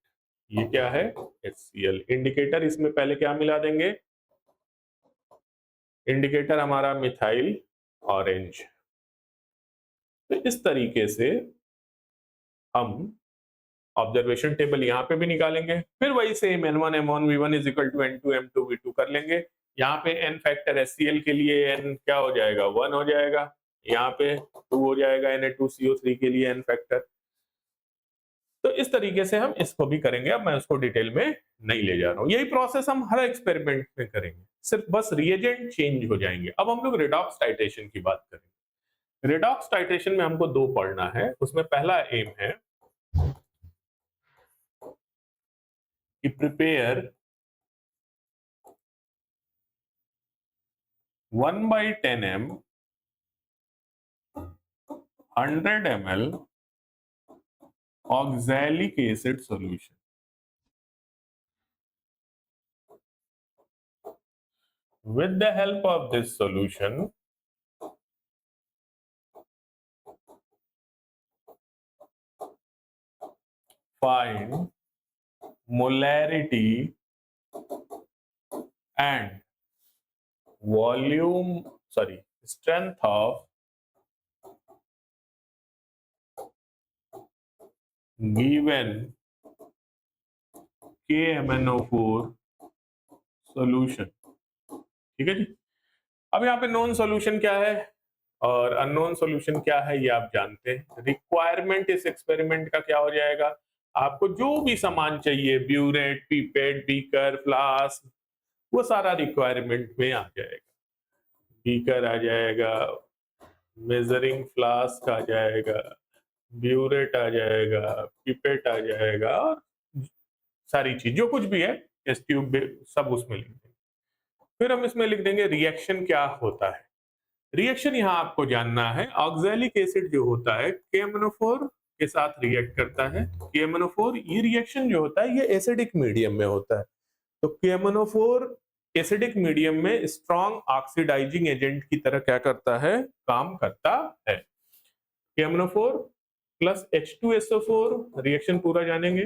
ये क्या है HCl। इंडिकेटर इसमें पहले क्या मिला देंगे, इंडिकेटर हमारा मिथाइल ऑरेंज। तो इस तरीके से हम ऑब्जर्वेशन टेबल यहाँ पे भी निकालेंगे, फिर वही same N1 M1 V1 is equal to N2 M2 V2 कर लेंगे। यहाँ पे n फैक्टर HCl के लिए n क्या हो जाएगा 1 हो जाएगा, यहाँ पे 2 हो जाएगा Na2CO3 के लिए n फैक्टर। तो इस तरीके से हम इसको भी करेंगे, अब मैं उसको डिटेल में नहीं ले जा रहा हूं। यही प्रोसेस हम हर एक्सपेरिमेंट में करेंगे, सिर्फ बस रिएजेंट चेंज हो जाएंगे। अब हम लोग रेडॉक्स टाइट्रेशन की बात करेंगे। रेडॉक्स टाइट्रेशन में हमको 2 पढ़ना है। उसमें पहला एम है कि prepare 1/10m 100 ml oxalic acid solution. With the help of this solution, find molarity and strength of given KMnO4 solution। ठीक है जी। अब यहाँ पे नॉन सॉल्यूशन क्या है और अननोन सॉल्यूशन क्या है ये आप जानते हैं। रिक्वायरमेंट इस एक्सपेरिमेंट का क्या हो जाएगा, आपको जो भी सामान चाहिए, ब्यूरेट, पीपेट, बीकर, फ्लास्क, वो सारा रिक्वायरमेंट में आ जाएगा। बीकर आ जाएगा, मेजरिंग फ्लास्क आ जाएगा, ब्यूरेट आ जाएगा, पिपेट आ जाएगा, और सारी चीज जो कुछ भी है इस ट्यूब सब उसमें लिख देंगे। फिर हम इसमें लिख देंगे रिएक्शन क्या होता है। रिएक्शन यहाँ आपको जानना है, ऑक्सैलिक एसिड जो होता है KMnO4 के साथ रिएक्ट करता है। KMnO4 ये रिएक्शन जो होता है ये एसिडिक मीडियम में होता है। तो KMnO4 एसिडिक मीडियम में स्ट्रॉन्ग ऑक्सीडाइजिंग एजेंट की तरह क्या करता है, काम करता है। KMnO4 प्लस H2SO4 रिएक्शन पूरा जानेंगे,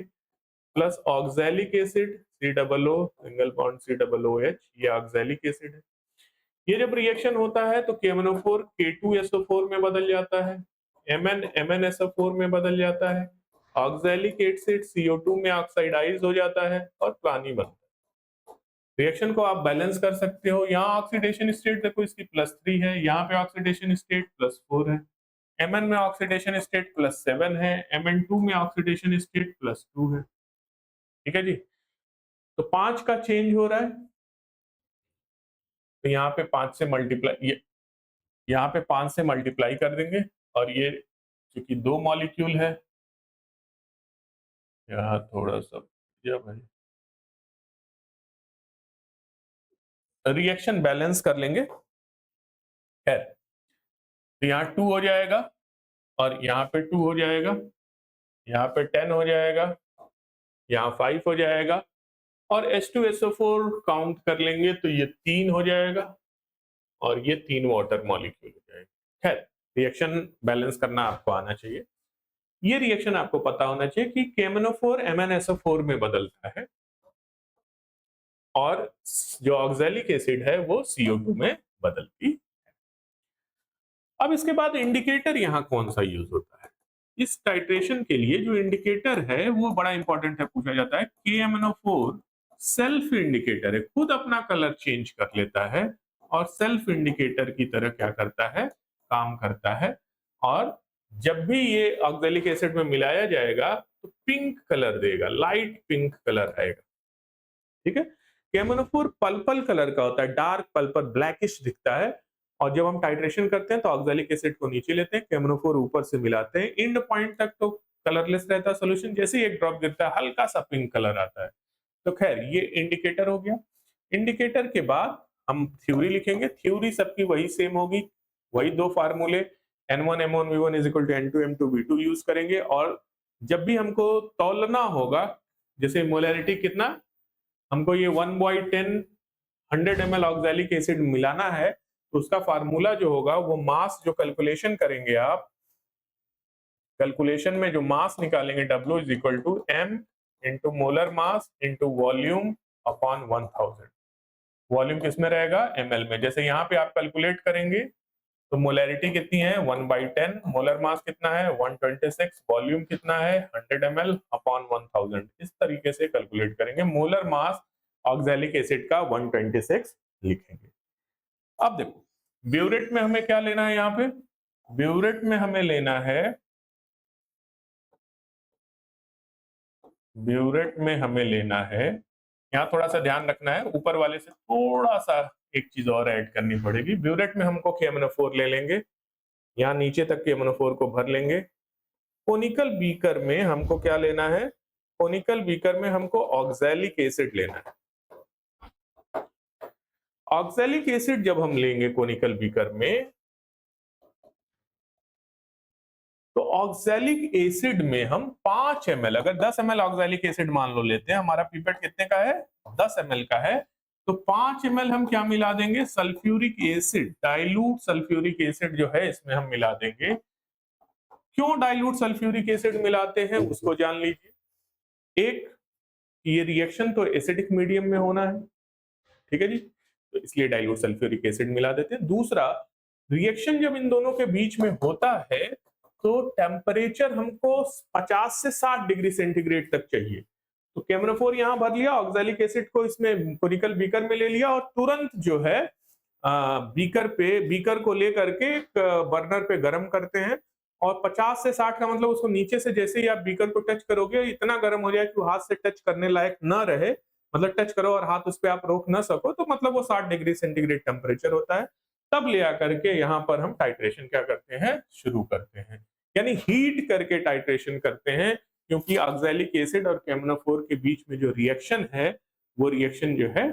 plus oxalic acid COO single bond COOH, ये ऑक्सैलिक एसिड है। ये जब रिएक्शन होता है तो KMnO4 K2SO4 में बदल जाता है, MnSO4 में बदल जाता है, ऑक्सैलिक एसिड CO2 में ऑक्साइडाइज हो जाता है और पानी बनता है। रिएक्शन को आप बैलेंस कर सकते हो। यहाँ ऑक्सीडेशन स्टेट देखो इसकी +3 है, यहाँ पे ऑक्सीडेशन स्टेट +4 है, Mn में ऑक्सीडेशन स्टेट +7 है, Mn2 में ऑक्सीडेशन स्टेट +2 है। ठीक है जी। तो 5 का चेंज हो रहा है, तो यहाँ पे 5 से मल्टीप्लाई, यहाँ पे 5 से मल्टीप्लाई कर देंगे, और ये क्योंकि 2 मॉलिक्यूल है, यहाँ थोड़ा सा भाई रिएक्शन बैलेंस कर लेंगे। खैर, तो यहाँ 2 हो जाएगा और यहाँ पे 2 हो जाएगा, यहाँ पे 10 हो जाएगा, यहाँ 5 हो जाएगा, और H2SO4 काउंट कर लेंगे तो ये 3 हो जाएगा और ये 3 वाटर मॉलिक्यूल हो जाएगा। खैर, रिएक्शन बैलेंस करना आपको आना चाहिए। ये रिएक्शन आपको पता होना चाहिए कि KMnO4 MnSO4 में बदलता है और जो ऑक्सैलिक एसिड है वो CO2 में बदलती है। अब इसके बाद इंडिकेटर यहाँ कौन सा यूज होता है। इस टाइट्रेशन के लिए जो इंडिकेटर है वो बड़ा इंपॉर्टेंट है, पूछा जाता है। KMnO4 सेल्फ इंडिकेटर है, खुद अपना कलर चेंज कर लेता है और सेल्फ इंडिकेटर की तरह क्या करता है, काम करता है। और जब भी ये ऑक्सैलिक एसिड में मिलाया जाएगा तो पिंक कलर देगा, लाइट पिंक कलर आएगा। ठीक है। KMnO4 पर्पल कलर का होता है, डार्क पर्पल, ब्लैकिश दिखता है। और जब हम टाइट्रेशन करते हैं तो ऑक्सैलिक एसिड को नीचे लेते हैं, KMnO4 ऊपर से मिलाते हैं। एंड पॉइंट तक तो कलरलेस रहता है सोल्यूशन, जैसे ही एक ड्रॉप गिरता है हल्का सा पिंक कलर आता है। तो खैर, ये इंडिकेटर हो गया। इंडिकेटर के बाद हम थ्योरी लिखेंगे। थ्योरी सबकी वही सेम होगी, वही 2 फार्मूले N1 M1 V1 is equal to N2 M2 V2 use करेंगे। और जब भी हमको तौलना होगा, जैसे मोलैरिटी कितना, हमको ये 1/10 100 ml ऑक्सैलिक एसिड मिलाना है, तो उसका फार्मूला जो होगा वो मास, जो कैलकुलेशन करेंगे आप, कैलकुलेशन में जो मास निकालेंगे W is equal to M into molar mass into volume upon 1000। Volume किसमें रहेगा, ml में। जैसे यहाँ पे आप कैलकुलेट करेंगे तो मोलैरिटी कितनी है 1/10, मोलर मास कितना है 126, वॉल्यूम कितना है 100 ml अपॉन 1000। इस तरीके से कैलकुलेट करेंगे। मोलर मास ऑक्सैलिक एसिड का 126 लिखेंगे। अब देखो ब्यूरेट में हमें क्या लेना है, यहाँ पे ब्यूरेट में हमें लेना है, ब्यूरेट में हमें लेना है, यहाँ थोड़ा सा ध्यान रखना है, ऊपर वाले से थोड़ा सा एक चीज और ऐड करनी पड़ेगी। ब्यूरेट में हमको KMnO4 ले लेंगे, यहाँ नीचे तक KMnO4 को भर लेंगे। कोनिकल बीकर में हमको क्या लेना है, कोनिकल बीकर में हमको ऑक्सैलिक एसिड लेना है। ऑक्सैलिक एसिड जब हम लेंगे कोनिकल बीकर में, तो ऑक्सैलिक एसिड में हम 5 ml, अगर 10 ml ऑक्सैलिक एसिड मान लो लेते हैं, हमारा पीपेट कितने का है 10 ml का है, तो 5 ml हम क्या मिला देंगे, sulphuric acid, dilute sulphuric acid जो है इसमें हम मिला देंगे। क्यों डाइल्यूट सल्फ्यूरिक एसिड मिलाते हैं उसको जान लीजिए। एक, ये रिएक्शन तो एसिडिक मीडियम में होना है, ठीक है जी, तो इसलिए डाइल्यूट सल्फ्यूरिक एसिड मिला देते हैं। दूसरा, रिएक्शन जब इन दोनों के बीच में होता है तो टेम्परेचर हमको 50 से 60 डिग्री सेंटीग्रेड तक चाहिए। तो KMnO4 यहां भर लिया, ऑक्सैलिक एसिड को इसमें कोनिकल बीकर में ले लिया और तुरंत जो है बीकर को लेकर के बर्नर पे गर्म करते हैं, और 50 से 60 का मतलब उसको नीचे से जैसे ही आप बीकर को टच करोगे इतना गर्म हो जाए कि वो हाथ से टच करने लायक न रहे, मतलब टच करो और हाथ उस पर आप रोक ना सको, तो मतलब वो 60 डिग्री सेंटीग्रेड टेम्परेचर होता है। तब ले आकर के यहाँ पर हम टाइट्रेशन क्या करते हैं, शुरू करते हैं, यानी हीट करके टाइट्रेशन करते हैं, क्योंकि ऑक्सैलिक एसिड और KMnO4 के बीच में जो रिएक्शन है वो रिएक्शन जो है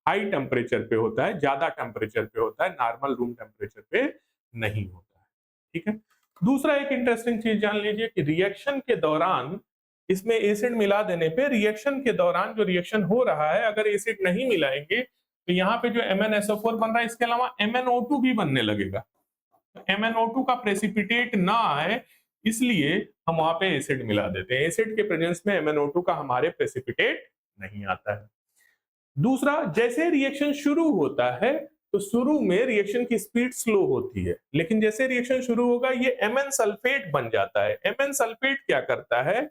हाई टेम्परेचर पे होता है, ज्यादा टेम्परेचर पे होता है, नॉर्मल रूम टेम्परेचर पे नहीं होता है, ठीक है। दूसरा एक इंटरेस्टिंग चीज जान लीजिए कि रिएक्शन के दौरान इसमें एसिड मिला देने पे, रिएक्शन के दौरान जो रिएक्शन हो रहा है अगर एसिड नहीं मिलाएंगे तो यहाँ पे जो MnSO4 बन रहा है इसके अलावा MnO2 भी बनने लगेगा। MnO2 का प्रेसिपिटेट ना आए इसलिए हम वहां पे एसिड मिला देते हैं। एसिड के प्रेजेंस में MnO2 का हमारे प्रेसिपिटेट नहीं आता है। दूसरा, जैसे रिएक्शन शुरू होता है तो शुरू में रिएक्शन की स्पीड स्लो होती है, लेकिन जैसे रिएक्शन शुरू होगा ये Mn सल्फेट बन जाता है। Mn सल्फेट क्या करता है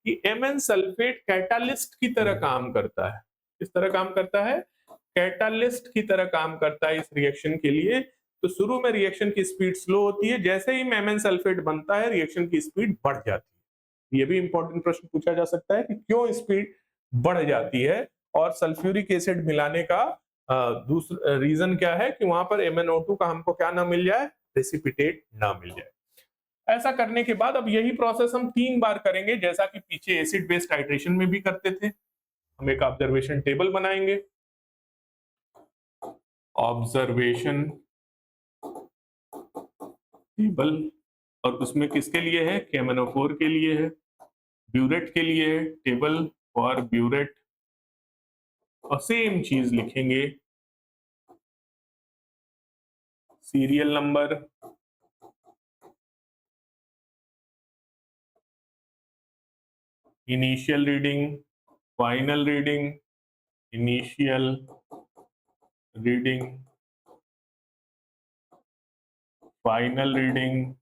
कि Mn सल्फेट कैटालिस्ट की तरह काम करता है। किस तरह काम करता है, कैटालिस्ट की तरह काम करता है इस रिएक्शन के लिए। तो शुरू में रिएक्शन की स्पीड स्लो होती है, जैसे ही Mn सल्फेट बनता है रिएक्शन की स्पीड बढ़ जाती है। ये भी इंपॉर्टेंट प्रश्न पूछा जा सकता है कि क्यों स्पीड बढ़ जाती है, और सल्फ्यूरिक एसिड मिलाने का दूसरा रीजन क्या है कि वहां पर MnO2 का हमको क्या ना मिल जाए, प्रेसिपिटेट ना मिल जाए। ऐसा करने के बाद अब यही प्रोसेस हम 3 बार करेंगे, जैसा कि पीछे एसिड बेस टाइट्रेशन में भी करते थे। हम एक ऑब्जर्वेशन टेबल बनाएंगे, ऑब्जर्वेशन टेबल, और उसमें किसके लिए है, KMnO4 के लिए है, ब्यूरेट के लिए है, टेबल फॉर ब्यूरेट, और सेम चीज लिखेंगे, serial number, initial reading, final reading, initial reading, final reading,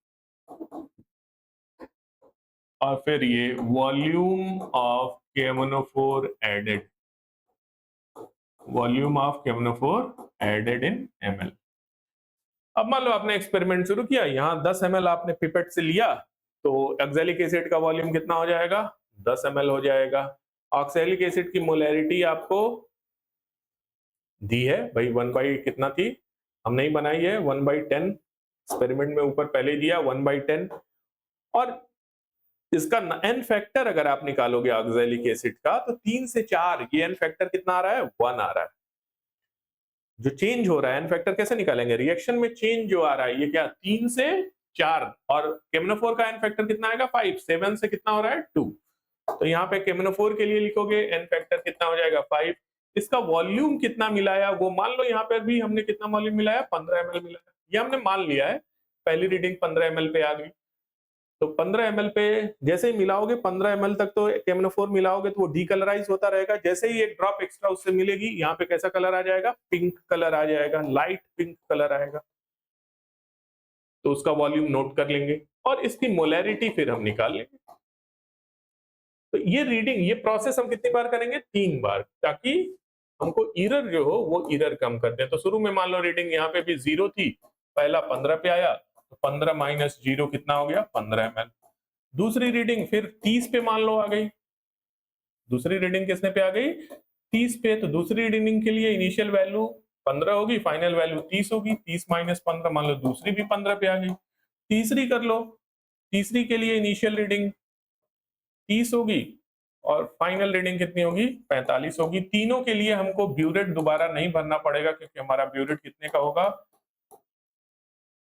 और फिर ये volume of KMnO4 added, volume of KMnO4 added in ml। अब मान लो आपने एक्सपेरिमेंट शुरू किया, यहाँ 10 ml आपने पिपेट से लिया, तो ऑक्सैलिक एसिड का वॉल्यूम कितना हो जाएगा, 10 ml हो जाएगा। ऑक्सैलिक एसिड की मोलैरिटी आपको दी है भाई, 1 कितना थी, हम नहीं बनाई है, 1/10 एक्सपेरिमेंट में ऊपर पहले दिया 1/10, और इसका एन फैक्टर अगर आप निकालोगे ऑक्सैलिक एसिड का तो 3 से 4, ये एन फैक्टर कितना आ रहा है, 1 आ रहा है। जो चेंज हो रहा है, एन फैक्टर कैसे निकालेंगे, रिएक्शन में चेंज जो आ रहा है ये क्या 3 से 4, और KMnO4 का एन फैक्टर कितना आएगा 5, 7 से कितना हो रहा है 2, तो यहाँ पे KMnO4 के लिए लिखोगे एन फैक्टर कितना हो जाएगा 5। इसका वॉल्यूम कितना मिलाया वो मान लो, यहाँ पर भी हमने कितना वॉल्यूम मिलाया 15 ml मिलाया, ये हमने मान लिया है, पहली रीडिंग 15 ml पे आ गई, तो 15 ml पे जैसे ही मिलाओगे 15 ml तक तो KMnO4 मिलाओगे तो वो डीकलराइज होता रहेगा, जैसे ही एक ड्रॉप एक्स्ट्रा उससे मिलेगी यहाँ पे कैसा कलर आ जाएगा, पिंक कलर आ जाएगा, लाइट पिंक कलर आएगा। तो उसका वॉल्यूम नोट कर लेंगे और इसकी मोलैरिटी फिर हम निकाल लेंगे। तो ये रीडिंग, ये प्रोसेस हम कितनी बार करेंगे? 3 बार, ताकि हमको एरर जो हो वो एरर कम कर दे। तो शुरू में मान लो रीडिंग यहाँ पे भी 0 थी, पहला 15 पे आया, तो 15 माइनस 0 कितना हो गया? 15 ml। दूसरी रीडिंग फिर 30 पे मान लो आ गई, दूसरी रीडिंग किसने पे आ गई? 30 पे। तो दूसरी रीडिंग के लिए इनिशियल वैल्यू 15 होगी, फाइनल वैल्यू 30 होगी। 30 माइनस 15 मान लो दूसरी भी 15 पे आ गई। तीसरी कर लो, तीसरी के लिए इनिशियल रीडिंग 30 होगी और फाइनल रीडिंग कितनी होगी? 45 होगी। तीनों के लिए हमको ब्यूरेट दोबारा नहीं भरना पड़ेगा, क्योंकि हमारा ब्यूरेट कितने का होगा?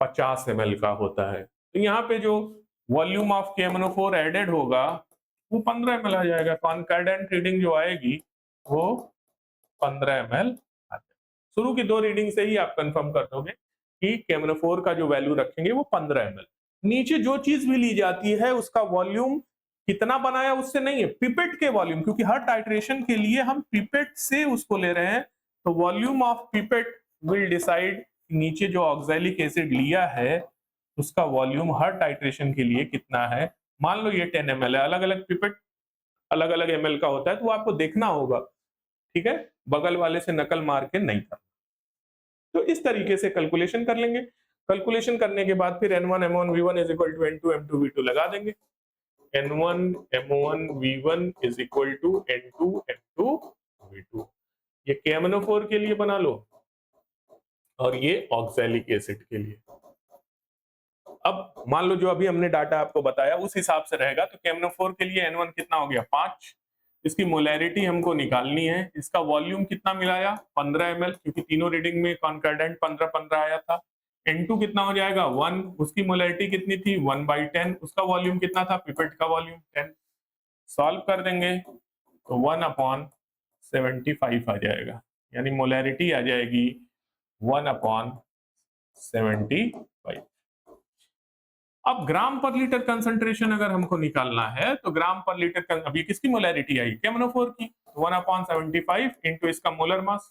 50 ml का होता है। तो यहाँ पे जो वॉल्यूम ऑफ KMnO4 एडेड होगा वो 15 ml आ जाएगा। कॉन्कॉर्डेंट रीडिंग जो आएगी वो 15 ml आ जाएगी। शुरू की 2 रीडिंग से ही आप कंफर्म कर दोगे कि KMnO4 का जो वैल्यू रखेंगे वो 15 ml। नीचे जो चीज भी ली जाती है उसका वॉल्यूम कितना बनाया उससे नहीं है, पिपेट के वॉल्यूम, क्योंकि हर टाइट्रेशन के लिए हम पिपेट से उसको ले रहे हैं। तो volume of pipette will decide नीचे जो ऑक्सैलिक एसिड लिया है उसका वॉल्यूम हर टाइट्रेशन के लिए कितना है। मान लो ये 10 ml है, अलग अलग पिपेट अलग अलग ml का होता है, तो आपको देखना होगा, ठीक है, बगल वाले से नकल मार के नहीं करना। तो इस तरीके से कैलकुलेशन कर लेंगे। कैलकुलेशन करने के बाद फिर N1 M1 V1 is equal to N2 M2 V2 लगा देंगे। N1 M1 V1 is equal to N2 M2 V2। ये KMnO4 के लिए बना लो और ये ऑक्सैलिक एसिड के लिए। अब मान लो जो अभी हमने डाटा आपको बताया उस हिसाब से रहेगा। तो KMnO4 के लिए N1 कितना हो गया? 5। इसकी मोलैरिटी हमको निकालनी है। इसका वॉल्यूम कितना मिलाया? 15 ml, क्योंकि तीनों रीडिंग में कॉन्कॉर्डेंट 15-15 आया था। N2 कितना हो जाएगा? 1। उसकी मोलैरिटी कितनी थी? 1/10। उसका वॉल्यूम कितना था? पिपेट का वॉल्यूम 10। सॉल्व कर देंगे तो 1/75 आ जाएगा, यानी मोलैरिटी आ जाएगी 1/75। अब ग्राम पर लीटर कंसंट्रेशन अगर हमको निकालना है तो ग्राम पर लीटर, अभी किसकी मोलैरिटी आई? KMnO4 की। 1/75 इंटू इसका मोलर मास।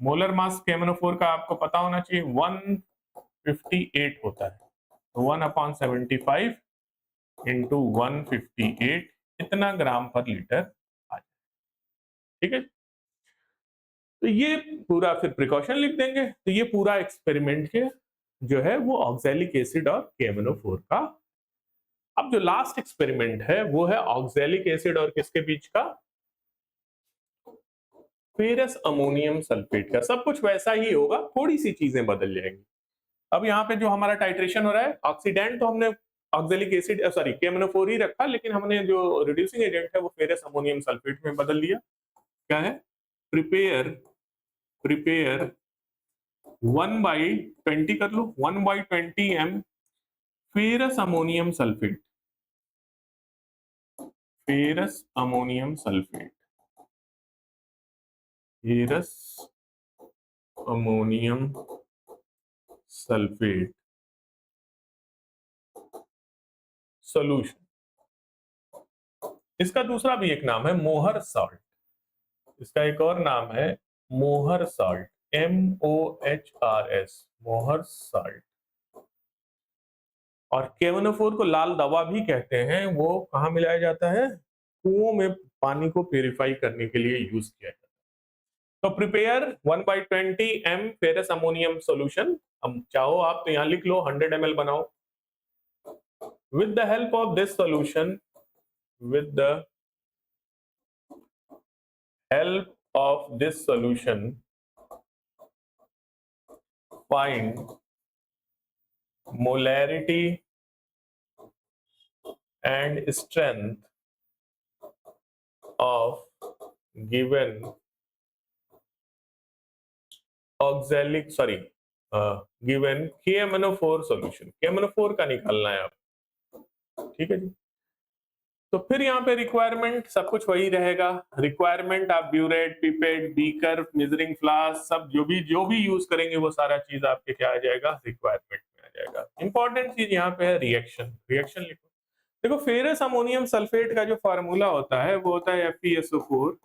मोलर मास KMnO4 का आपको पता होना चाहिए 158 होता है। तो 1/75 इंटू 158 इतना ग्राम पर लीटर आ जाए। ठीक है, तो ये पूरा फिर प्रिकॉशन लिख देंगे। तो ये पूरा एक्सपेरिमेंट के जो है वो ऑक्सैलिक एसिड और KMnO4 का। अब जो लास्ट एक्सपेरिमेंट है वो है ऑक्सैलिक एसिड और किसके बीच का? फेरस अमोनियम सल्फेट का। सब कुछ वैसा ही होगा, थोड़ी सी चीजें बदल जाएंगी। अब यहाँ पे जो हमारा टाइट्रेशन हो रहा है, ऑक्सीडेंट तो हमने ऑक्सैलिक एसिड सॉरी KMnO4 ही रखा, लेकिन हमने जो रिड्यूसिंग एजेंट है वो फेरस अमोनियम सल्फेट में बदल दिया। क्या है? प्रिपेयर 1/20 कर लो, 1/20 m ferrous ammonium sulphate. Ferrous ammonium sulphate, ferrous ammonium sulphate solution. इसका दूसरा भी एक नाम है मोहर सॉल्ट। इसका एक और नाम है मोहर सॉल्ट, MOHRS, मोहर सॉल्ट। और KMnO4 को लाल दवा भी कहते हैं। वो कहाँ मिलाया जाता है? कुओं में पानी को प्यूरिफाई करने के लिए यूज किया जाता है। तो prepare 1/20 m ferrous ammonium solution. हम चाहो आप तो यहाँ लिख लो 100 ml बनाओ। With the help of this solution, with the help of this solution, find molarity and strength of given given KMnO4 solution। KMnO4 का निकालना है आप। ठीक है जी। तो फिर यहाँ पे रिक्वायरमेंट सब कुछ वही रहेगा। रिक्वायरमेंट आप burette, pipette, beaker, measuring flask सब जो भी यूज करेंगे वो सारा चीज आपके क्या आ जाएगा? रिक्वायरमेंट में आ जाएगा। इंपॉर्टेंट चीज यहाँ पे है रिएक्शन। रिएक्शन लिखो। देखो फेरस अमोनियम सल्फेट का जो फार्मूला होता है वो होता है FeSO4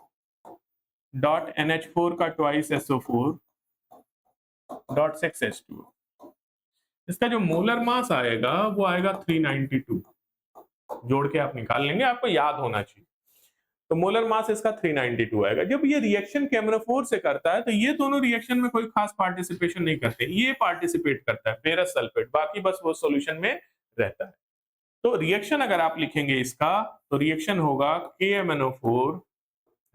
डॉट NH4 का ट्वाइस SO4 डॉट 6H2। इसका जो मोलर मास आएगा वो आएगा 392, जोड़ के आप निकाल लेंगे, आपको याद होना चाहिए। तो मोलर मास इसका 392 आएगा। जब ये रिएक्शन केमनोफोर से करता है तो ये दोनों रिएक्शन में कोई खास पार्टिसिपेशन नहीं करते, ये पार्टिसिपेट करता है फेरस सल्फेट, बाकी बस वो सॉल्यूशन में रहता है। तो रिएक्शन अगर आप लिखेंगे इसका तो रिएक्शन होगा KMnO4,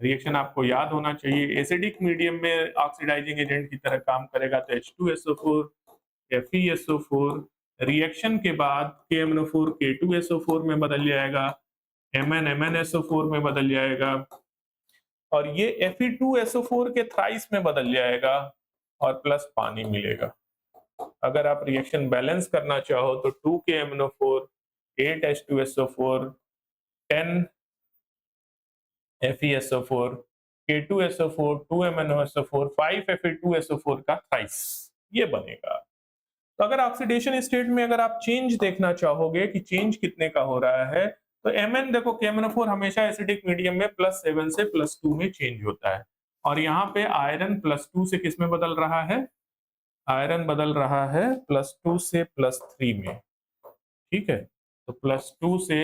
रिएक्शन आपको याद होना चाहिए, एसिडिक मीडियम में ऑक्सीडाइजिंग एजेंट की तरह काम करेगा तो H2SO4 FeSO4, रिएक्शन के बाद KMnO4 K2SO4 में बदल जाएगा, MnSO4 में बदल जाएगा, और ये Fe2SO4 के थ्राइस में बदल जाएगा और प्लस पानी मिलेगा। अगर आप रिएक्शन बैलेंस करना चाहो तो 2 KMnO4 8 H2SO4 10 FeSO4 K2SO4 2 MnOSO4 5 Fe2SO4 का थ्राइस ये बनेगा। तो अगर ऑक्सीडेशन स्टेट में अगर आप चेंज देखना चाहोगे कि चेंज कितने का हो रहा है तो Mn देखो KMnO4 हमेशा एसिडिक मीडियम में +7 से +2 में चेंज होता है, और यहाँ पे आयरन +2 से किस में बदल रहा है, आयरन बदल रहा है +2 से +3 में, ठीक है। तो +2 से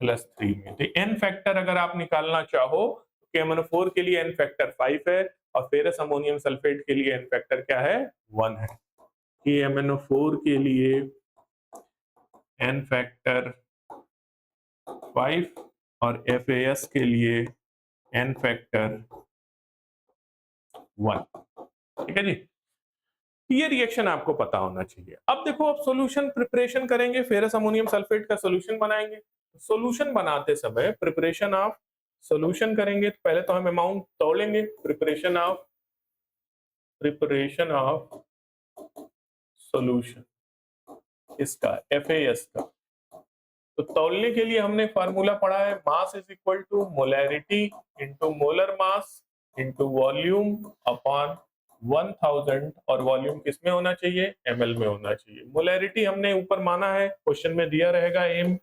+3 में, तो N फैक्टर अगर आप निकालना चाहो तो KMnO4 के लिए N फैक्टर 5 है और फेरस अमोनियम सल्फेट के लिए N फैक्टर क्या है, 1 है। KMnO4 के लिए N फैक्टर 5 और FAS के लिए N फैक्टर 1, ठीक है जी। ये रिएक्शन आपको पता होना चाहिए। अब देखो, अब सॉल्यूशन प्रिपरेशन करेंगे, फेरस अमोनियम सल्फेट का सॉल्यूशन बनाएंगे। सॉल्यूशन बनाते समय प्रिपरेशन ऑफ सॉल्यूशन करेंगे तो पहले तो हम अमाउंट तोलेंगे, प्रिपरेशन ऑफ सॉल्यूशन इसका FAS का। तो तौलने के लिए हमने फार्मूला पढ़ा है, mass is equal to molarity into molar mass into volume upon 1000, और वॉल्यूम किस में होना चाहिए, ml में होना चाहिए। मोलैरिटी हमने ऊपर माना है, क्वेश्चन में दिया रहेगा m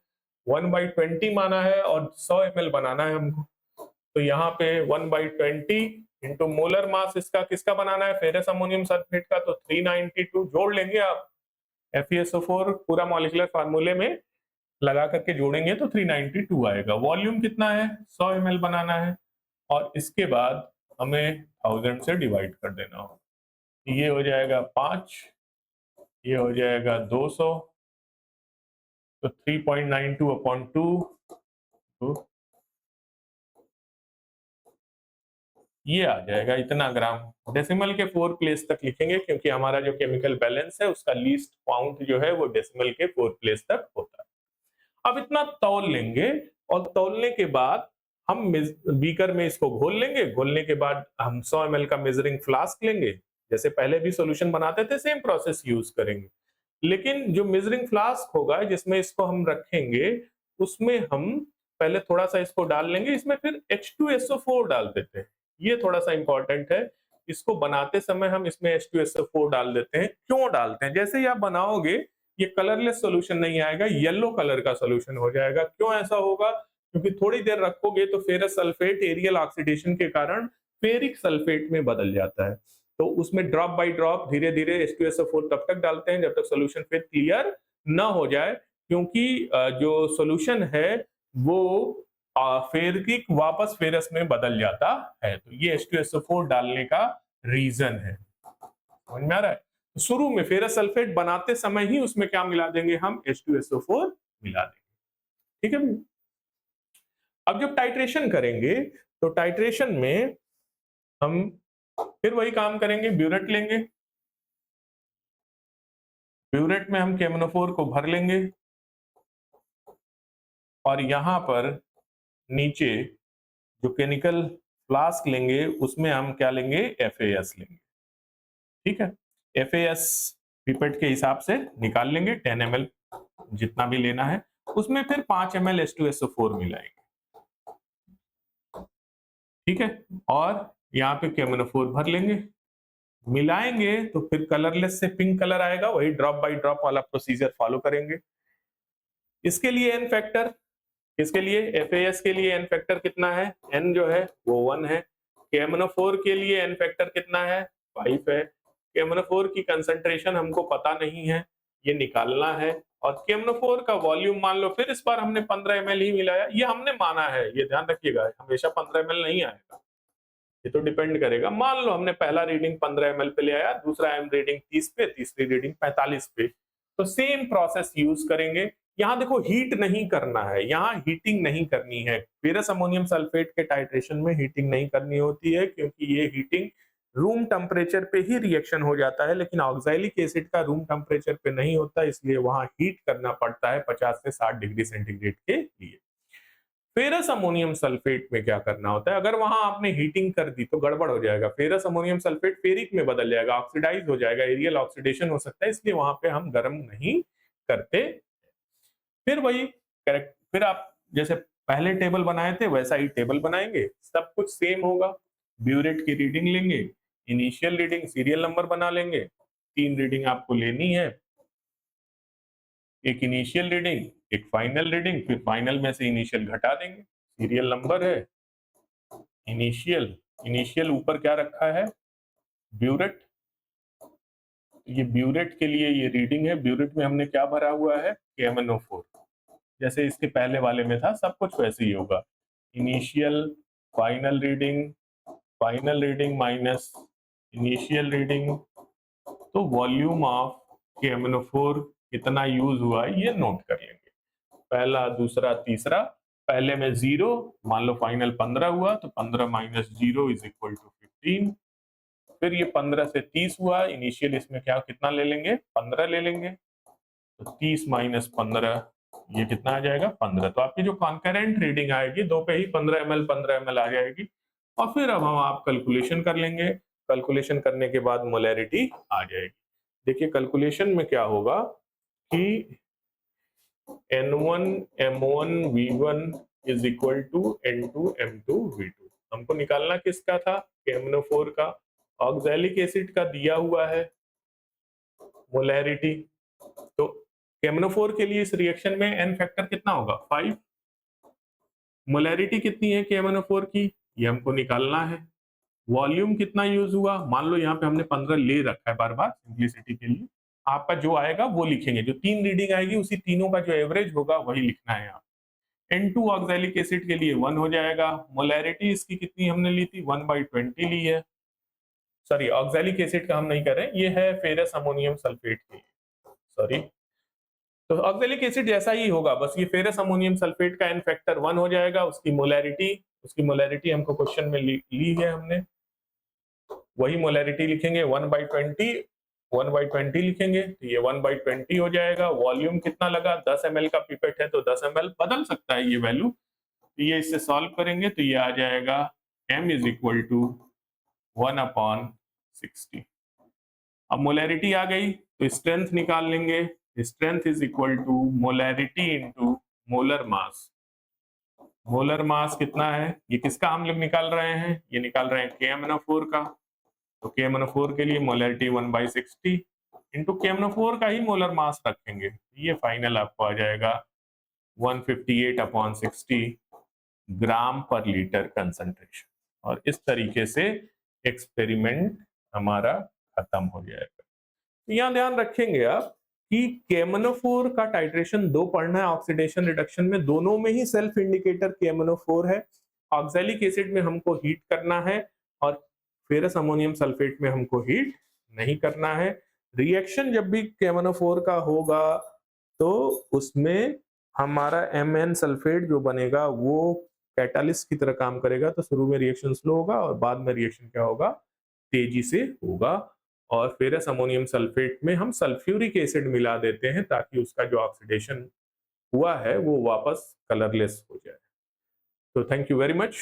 1/20 माना है और 100 ml बनाना है हमको, तो यहाँ पे 1/20 इंटू मोलर मास इसका किसका बनाना है, फेरस अमोनियम सल्फेट का, तो 392 जोड़ लेंगे आप, FeSO4 पूरा मॉलिक्यूलर फार्मूले में लगा करके जोड़ेंगे तो 392 आएगा। वॉल्यूम कितना है, 100 ml बनाना है, और इसके बाद हमें 1000 से डिवाइड कर देना हो, ये हो जाएगा 5, ये हो जाएगा 200, तो 3.92 अपॉन 2, तो ये आ जाएगा इतना ग्राम। डेसिमल के 4 प्लेस तक लिखेंगे क्योंकि हमारा जो केमिकल बैलेंस है उसका लीस्ट काउंट जो है वो डेसिमल के 4 प्लेस तक होता है। अब इतना तौल लेंगे, और तौलने के बाद हम बीकर में इसको घोल लेंगे, घोलने के बाद हम 100 ml का मेजरिंग फ्लास्क लेंगे, जैसे पहले भी सॉल्यूशन बनाते थे सेम प्रोसेस यूज करेंगे, लेकिन जो मेजरिंग फ्लास्क होगा जिसमें इसको हम रखेंगे उसमें हम पहले थोड़ा सा इसको डाल लेंगे, इसमें फिर H2SO4 डाल देते हैं, ये थोड़ा सा इंपॉर्टेंट है। इसको बनाते समय हम इसमें H2SO4 डाल देते हैं। क्यों डालते हैं, जैसे ही आप बनाओगे ये कलरलेस सॉल्यूशन नहीं आएगा, येलो कलर का सॉल्यूशन हो जाएगा। क्यों ऐसा होगा, क्योंकि थोड़ी देर रखोगे तो फेरस सल्फेट एरियल ऑक्सीडेशन के कारण फेरिक सल्फेट में बदल जाता है, तो उसमें ड्रॉप बाय ड्रॉप धीरे धीरे H2SO4 तब तक डालते हैं जब तक सॉल्यूशन फिर क्लियर ना हो जाए, क्योंकि जो सॉल्यूशन है वो फेरिक वापस फेरस में बदल जाता है, तो ये H2SO4 डालने का रीजन है। समझ में आ रहा है, शुरू में फेरस सल्फेट बनाते समय ही उसमें क्या मिला देंगे, हम H2SO4 मिला देंगे, ठीक है भाई। अब जब टाइट्रेशन करेंगे तो टाइट्रेशन में हम फिर वही काम करेंगे, ब्यूरेट लेंगे, ब्यूरेट में हम KMnO4 को भर लेंगे और यहां पर नीचे जो केमिकल फ्लास्क लेंगे उसमें हम क्या लेंगे, FAS लेंगे, ठीक है। FAS पिपेट के हिसाब से निकाल लेंगे, 10 ml जितना भी लेना है, उसमें फिर 5 ml H2SO4 मिलाएंगे, ठीक है, और यहाँ पे KMnO4 भर लेंगे, मिलाएंगे तो फिर कलरलेस से पिंक कलर आएगा, वही ड्रॉप बाय ड्रॉप वाला प्रोसीजर फॉलो करेंगे। इसके लिए N फैक्टर, इसके लिए FAS के लिए N फैक्टर कितना है, N जो है वो 1 है। KMnO4 के लिए N फैक्टर कितना है, 5 है। KMnO4 की कंसंट्रेशन हमको पता नहीं है, ये निकालना है। और KMnO4 का वॉल्यूम मान लो फिर इस बार हमने 15 ml ही मिलाया, ये हमने माना है, ये ध्यान रखिएगा, हमेशा 15 ml नहीं आएगा, ये तो डिपेंड करेगा। मान लो हमने पहला रीडिंग 15 ml पे ले आया, दूसरा रीडिंग 30 पे, तीसरी रीडिंग 45 पे, तो सेम प्रोसेस यूज करेंगे। यहाँ देखो हीट नहीं करना है, यहाँ हीटिंग नहीं करनी है। फेरस अमोनियम सल्फेट के टाइट्रेशन में हीटिंग नहीं करनी होती है, क्योंकि ये हीटिंग रूम टेम्परेचर पे ही रिएक्शन हो जाता है, लेकिन ऑक्सैलिक एसिड का रूम टेम्परेचर पे नहीं होता, इसलिए वहां हीट करना पड़ता है 50 से 60 डिग्री सेंटीग्रेड के लिए। फेरस अमोनियम सल्फेट में क्या करना होता है, अगर वहां आपने हीटिंग कर दी तो गड़बड़ हो जाएगा, फेरस अमोनियम सल्फेट फेरिक में बदल जाएगा, ऑक्सीडाइज हो जाएगा, एरियल ऑक्सीडेशन हो सकता है, इसलिए वहां पे हम गर्म नहीं करते। फिर वही करेक्ट, फिर आप जैसे पहले टेबल बनाए थे वैसा ही टेबल बनाएंगे, सब कुछ सेम होगा। ब्यूरेट की रीडिंग लेंगे, इनिशियल रीडिंग, सीरियल नंबर बना लेंगे, 3 रीडिंग आपको लेनी है, एक इनिशियल रीडिंग, एक फाइनल रीडिंग, फिर फाइनल में से इनिशियल घटा देंगे, सीरियल नंबर है इनिशियल, इनिशियल ऊपर क्या रखा है ब्यूरेट, ये ब्यूरेट के लिए ये रीडिंग है, ब्यूरेट में हमने क्या भरा हुआ है KMnO4, जैसे इसके पहले वाले में था, सब कुछ वैसे ही होगा, initial final reading minus initial reading, तो वॉल्यूम ऑफ KMnO4 कितना यूज हुआ है ये नोट कर लेंगे, पहला दूसरा तीसरा, पहले में 0, मान लो फाइनल 15 हुआ तो 15 माइनस 0 इज इक्वल टू 15, फिर ये 15 से 30 हुआ, इनिशियल इसमें क्या कितना ले लेंगे 15 ले लेंगे, तो 30 माइनस 15 ये कितना आ जाएगा 15, तो आपकी जो कॉन्करेंट रीडिंग आएगी दो पे ही 15 ml आ जाएगी। और फिर अब हम आप कैलकुलेशन कर लेंगे, कैलकुलेशन करने के बाद मोलैरिटी आ जाएगी। देखिए कैलकुलेशन में क्या होगा कि N1M1V1 is equal to N2M2V2, हमको निकालना किसका था KMnO4 का, ऑक्सैलिक एसिड का दिया हुआ है मोलैरिटी, तो KMnO4 के लिए इस रिएक्शन में N फैक्टर कितना होगा 5, मोलैरिटी कितनी है KMnO4 की ये हमको निकालना है, वॉल्यूम कितना यूज हुआ, मान लो यहाँ पे हमने 15 ले रखा है बार बार सिंप्लिसिटी के लिए, आपका जो आएगा वो लिखेंगे, जो 3 रीडिंग आएगी उसी तीनों का जो एवरेज होगा वही लिखना है आप। N2 ऑक्सैलिक एसिड के लिए 1 हो जाएगा, मोलैरिटी इसकी कितनी हमने ली थी 1/20 ली है, सॉरी ऑक्सैलिक एसिड का हम नहीं कर रहे, ये है फेरस अमोनियम सल्फेट की, सॉरी, तो ऑक्सैलिक एसिड जैसा ही होगा, बस ये फेरस अमोनियम सल्फेट का N फैक्टर 1 हो जाएगा, उसकी मोलैरिटी हमको क्वेश्चन में ली है हमने, वही मोलैरिटी लिखेंगे 1/20 लिखेंगे, तो ये 1/20 हो जाएगा, वॉल्यूम कितना लगा 10 ml का पिपेट है तो 10 ml, बदल सकता है ये वैल्यू, तो ये इससे सॉल्व करेंगे तो ये आ जाएगा m इज इक्वल टू 1/60। अब मोलैरिटी आ गई तो स्ट्रेंथ निकाल लेंगे, strength is equal to molarity into molar mass, molar mass कितना है, ये किसका हम लोग निकाल रहे हैं, ये निकाल रहे हैं KMnO4 का, तो KMnO4 के लिए मोलैरिटी 1/60 इंटू KMnO4 का ही मोलर मास रखेंगे, ये फाइनल आपको आ जाएगा 158/60 ग्राम पर लीटर कंसंट्रेशन, और इस तरीके से एक्सपेरिमेंट हमारा खत्म हो जाएगा। तो यहाँ ध्यान रखेंगे आप कि KMnO4 का टाइट्रेशन 2 पढ़ना है, ऑक्सीडेशन रिडक्शन में दोनों में ही सेल्फ इंडिकेटर KMnO4 है, ऑक्सैलिक एसिड में हमको हीट करना है और फेरस अमोनियम सल्फेट में हमको हीट नहीं करना है। रिएक्शन जब भी KMnO4 का होगा तो उसमें हमारा Mn सल्फेट जो बनेगा वो कैटालिस्ट की तरह काम करेगा, तो शुरू में रिएक्शन स्लो होगा और बाद में रिएक्शन क्या होगा तेजी से होगा, और फेरस अमोनियम सल्फेट में हम सल्फ्यूरिक एसिड मिला देते हैं ताकि उसका जो ऑक्सीडेशन हुआ है वो वापस कलरलेस हो जाए। तो थैंक यू वेरी मच।